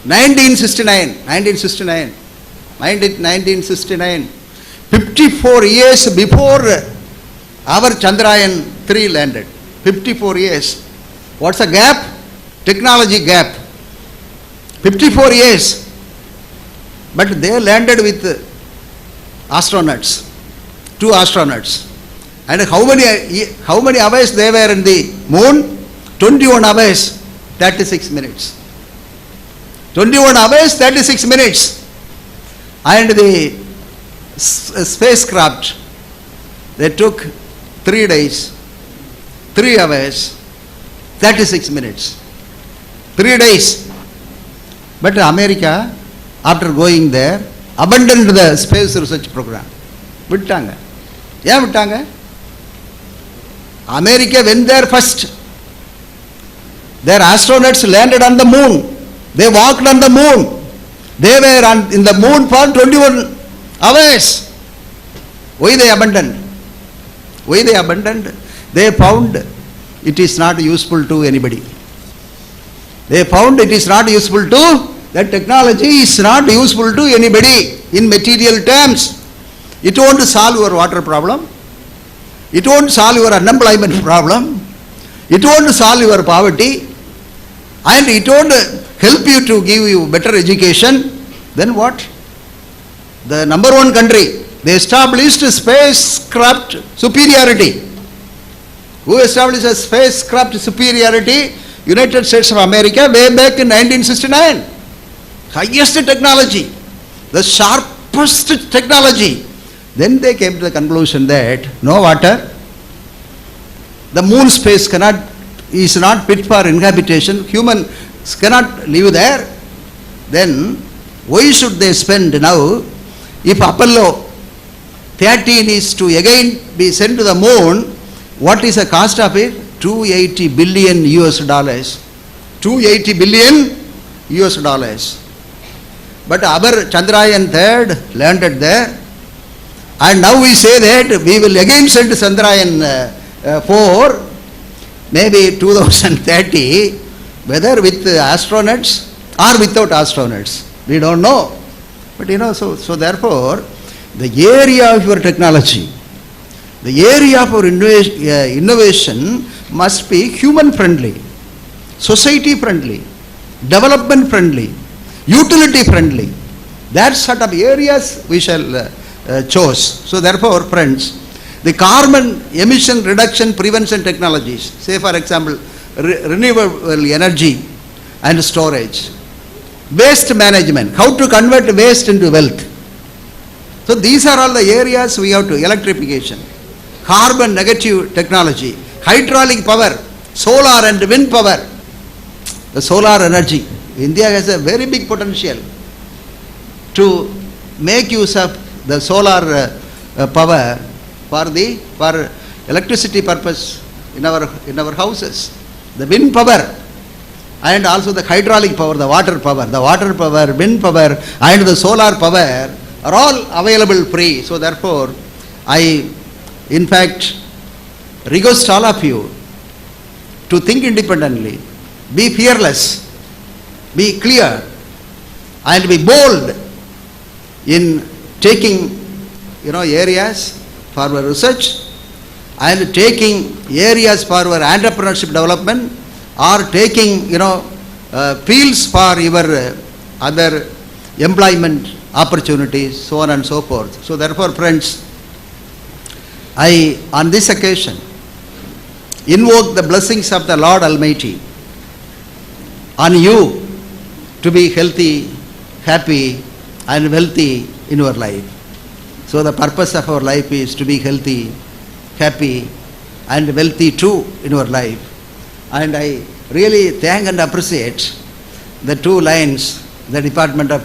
1969. 54 years before our Chandrayaan 3 landed. 54 years. What's the gap? Technology gap. 54 years. But they landed with astronauts. 2 astronauts. And how many hours they were in the moon? 21 hours, 36 minutes. 21 hours, 36 minutes. And the spacecraft, they took 3 days, 3 hours, 36 minutes. 3 days. But America, after going there, abandoned the space research program. விட்டாங்க. ஏன் விட்டாங்க? America went there first. Their astronauts landed on the moon. They walked on the moon. They were in the moon for 21 hours. Why they abandoned? Why they abandoned? They found it is not useful to anybody. They found it is not useful to, that technology is not useful to anybody in material terms. It won't solve your water problem. It won't solve your unemployment problem. It won't solve your poverty. And it won't help you to give you better education. Then what? The number 1 country, they established spacecraft superiority. Who established a spacecraft superiority? United States of America way back in 1969. Highest technology, the sharpest technology. Then they came to the conclusion that no water, the moon space is not fit for inhabitation, humans cannot live there. Then why should they spend now, if Apollo 13 is to again be sent to the moon, what is the cost of it? $280 billion. 280 billion $. But our Chandrayaan 3 landed there, and now we say that we will again send Chandrayaan 4, maybe 2030, whether with astronauts or without astronauts, we don't know. But so therefore, the area of your technology, the area of your innovation must be human friendly, society friendly, development friendly, utility friendly. That sort of areas we shall choose. So therefore, friends, the carbon emission reduction prevention technologies, say for example, renewable energy and storage, waste management, how to convert waste into wealth. So these are all the areas we have to, electrification, carbon negative technology, hydraulic power, solar and wind power, the solar energy. India has a very big potential to make use of the solar power for electricity purpose in our houses. The wind power and also the hydraulic power, the water power, wind power and the solar power are all available free. So therefore, I in fact request all of you to think independently, be fearless, be clear and be bold in taking areas for our research and taking areas for our entrepreneurship development, or taking fields for your other employment opportunities, so on and so forth. So therefore, friends, I on this occasion invoke the blessings of the Lord Almighty on you to be healthy, happy and wealthy in your life. So the purpose of our life is to be healthy, happy and wealthy too in your life. And I really thank and appreciate the 2 lines the Department of,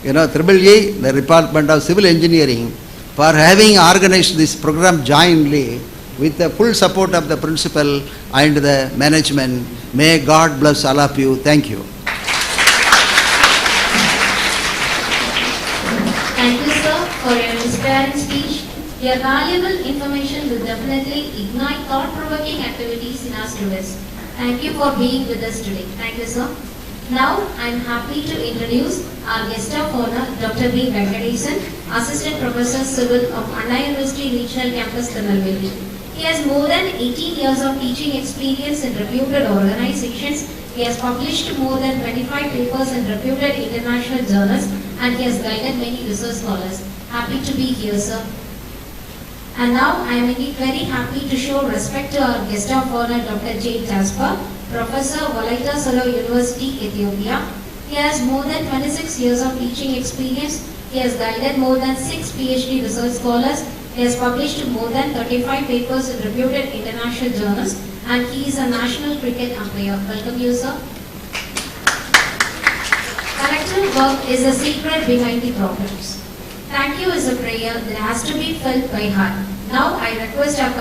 EEE, the Department of Civil Engineering, for having organized this program jointly with the full support of the principal and the management. May God bless all of you. Thank you. Thank you, sir, for your inspiring speech. Your valuable information will definitely ignite thought-provoking activities in our students. Thank you for being with us today. Thank you, sir. Now, I am happy to introduce our guest of honor, Dr. B. Venkatesan, Assistant Professor Civil of Anna University Regional Campus, Tirunelveli. He has more than 18 years of teaching experience in reputed organizations. He has published more than 25 papers in reputed international journals, and he has guided many research scholars. Happy to be here, sir. And now I am indeed very happy to show respect to our guest of honor, Dr. J. Jasper, Professor, Walaita Solo University, Ethiopia. He has more than 26 years of teaching experience. He has guided more than 6 PhD research scholars. He has published more than 35 papers in reputed international journals, and he is a national cricket umpire. Welcome you, sir. Collective work is the secret behind the problems. Thank you is a prayer that has to be felt by heart. Now I request our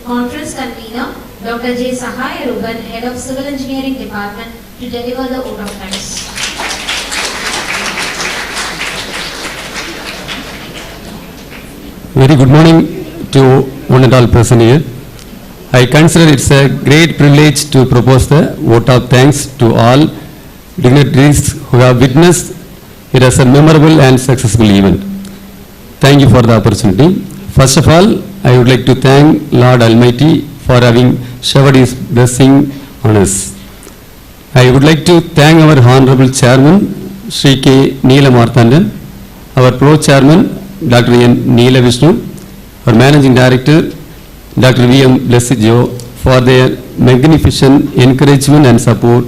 conference convener, Dr. J. Sahai Ruben, Head of Civil Engineering Department, to deliver the vote of thanks. Very good morning to one and all present here. I consider it's a great privilege to propose the vote of thanks to all dignitaries who have witnessed it as a memorable and successful event. Thank you for the opportunity. First of all, I would like to thank Lord Almighty for having showered His blessing on us. I would like to thank our Honorable Chairman, Sri K. Neela Marthandan, our Pro-Chairman, Dr. N. Neela Vishnu, our Managing Director, Dr. V. M. Blessijo, for their magnificent encouragement and support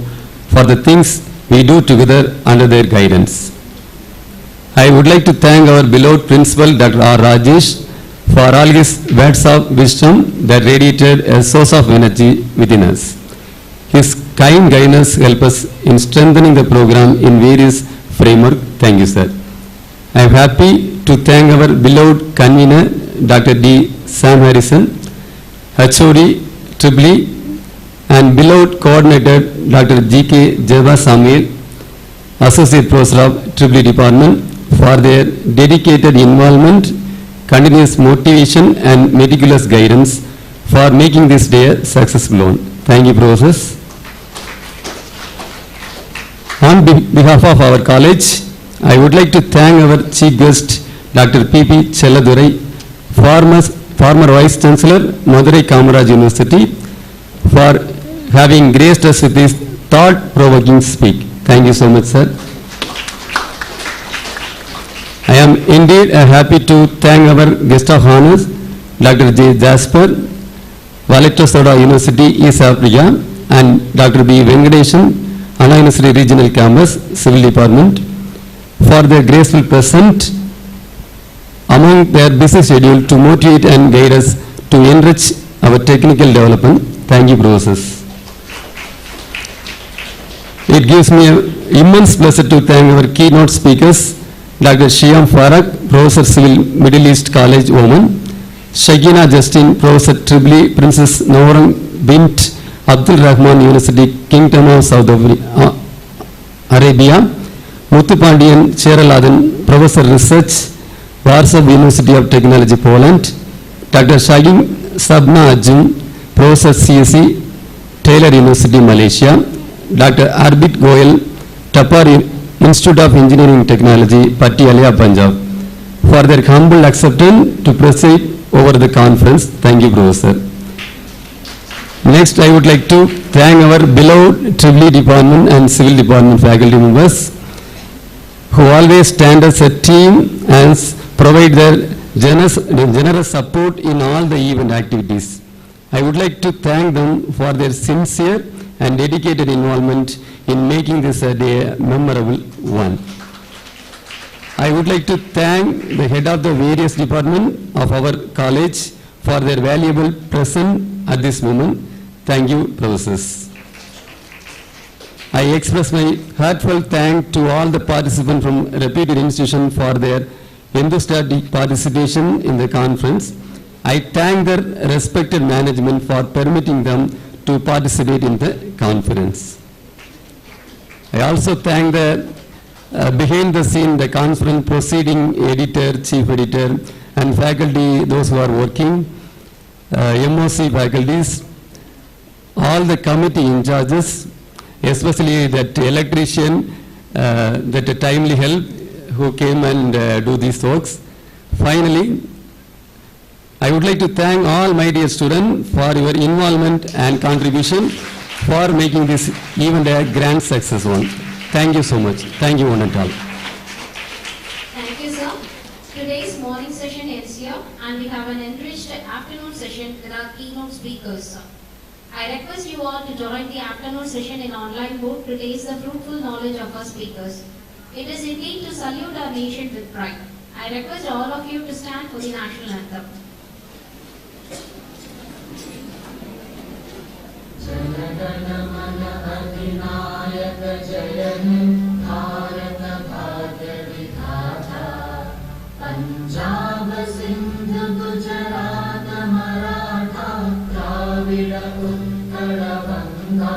for the things we do together under their guidance. I would like to thank our beloved Principal, Dr. R. Rajesh, for all his words of wisdom that radiated a source of energy within us. His kind guidance helped us in strengthening the program in various framework. Thank you, sir. I am happy to thank our beloved convener, Dr. D. Sam Harrison, HOD, EEE, and beloved coordinator, Dr. G.K. Java Samuel, Associate Professor of EEE Department, for their dedicated involvement, continuous motivation, and meticulous guidance for making this day a successful one. Thank you, Professors. On behalf of our college, I would like to thank our chief guest, Dr. P.P. Chelladurai, former Vice Chancellor, Madurai Kamaraj University, for having graced us with this thought-provoking speech. Thank you so much, sir. I am indeed happy to thank our guest of honors, Dr. J. Jasper, Walaita Solo University, East Africa, and Dr. B. Venkatesan, Anna University Regional Campus, Civil Department, for their graceful presence among their busy schedule to motivate and guide us to enrich our technical development. Thank you, professors. It gives me an immense pleasure to thank our keynote speakers, Dr. Shyam Farak, Professor Civil, Middle East College, Oman, Shagina Justin, Professor EEE, Princess Noorang bint Abdul Rahman University, Kingdom of Saudi Arabia, Muthu Pandian Cheraladan, Professor Research, Warsaw University of Technology, Poland, Dr. Shagin Sabna Arjun, Professor CSE, Taylor University, Malaysia, Dr. Arbit Goyal, Tapar Institute of Engineering and Technology, Patiala, Punjab, for their humble acceptance to preside over the conference. Thank you, Professor. Next, I would like to thank our beloved EEE Department and Civil Department faculty members who always stand as a team and provide their generous support in all the event activities. I would like to thank them for their sincere and dedicated involvement in making this a day a memorable one. I would like to thank the head of the various departments of our college for their valuable presence at this moment. Thank you, professors. I express my heartfelt thanks to all the participants from reputed institution for their enthusiastic participation in the conference. I thank their respected management for permitting them to participate in the conference. I also thank the behind the scene, the conference proceeding editor, chief editor, and faculty, those who are working, MOC faculties, all the committee in charges, especially that electrician, that timely help who came and do these works. Finally, I would like to thank all my dear students for your involvement and contribution for making this event a grand success one. Thank you so much. Thank you one and all. Thank you, sir. Today's morning session ends here, and we have an enriched afternoon session with our keynote speakers, sir. I request you all to join the afternoon session in online mode to taste the fruitful knowledge of our speakers. It is indeed to salute our nation with pride. I request all of you to stand for the national anthem. Punjab Sindh Gujarat Maratha Dravid Utkal Ganga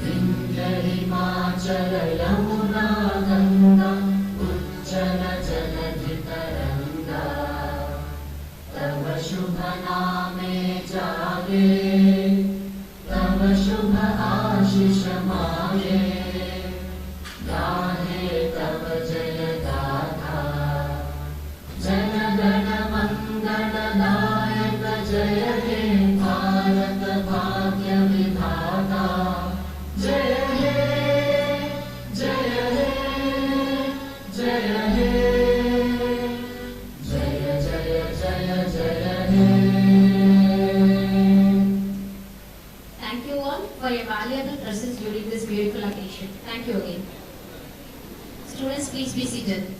Vindhya Himachal Yamuna Ganga उज्जल जलधि तरंगा तव शुभ नामे जागे तव शुभ आशीष मागे गाहे तव जय गाथा जन गण मंगल नायक जय हे भारत भाग्य विधाता जय हे जय हे जय हे जय जय जय जय हे. Thank you all for your valuable presence during this beautiful occasion. Thank you again. Students, please be seated.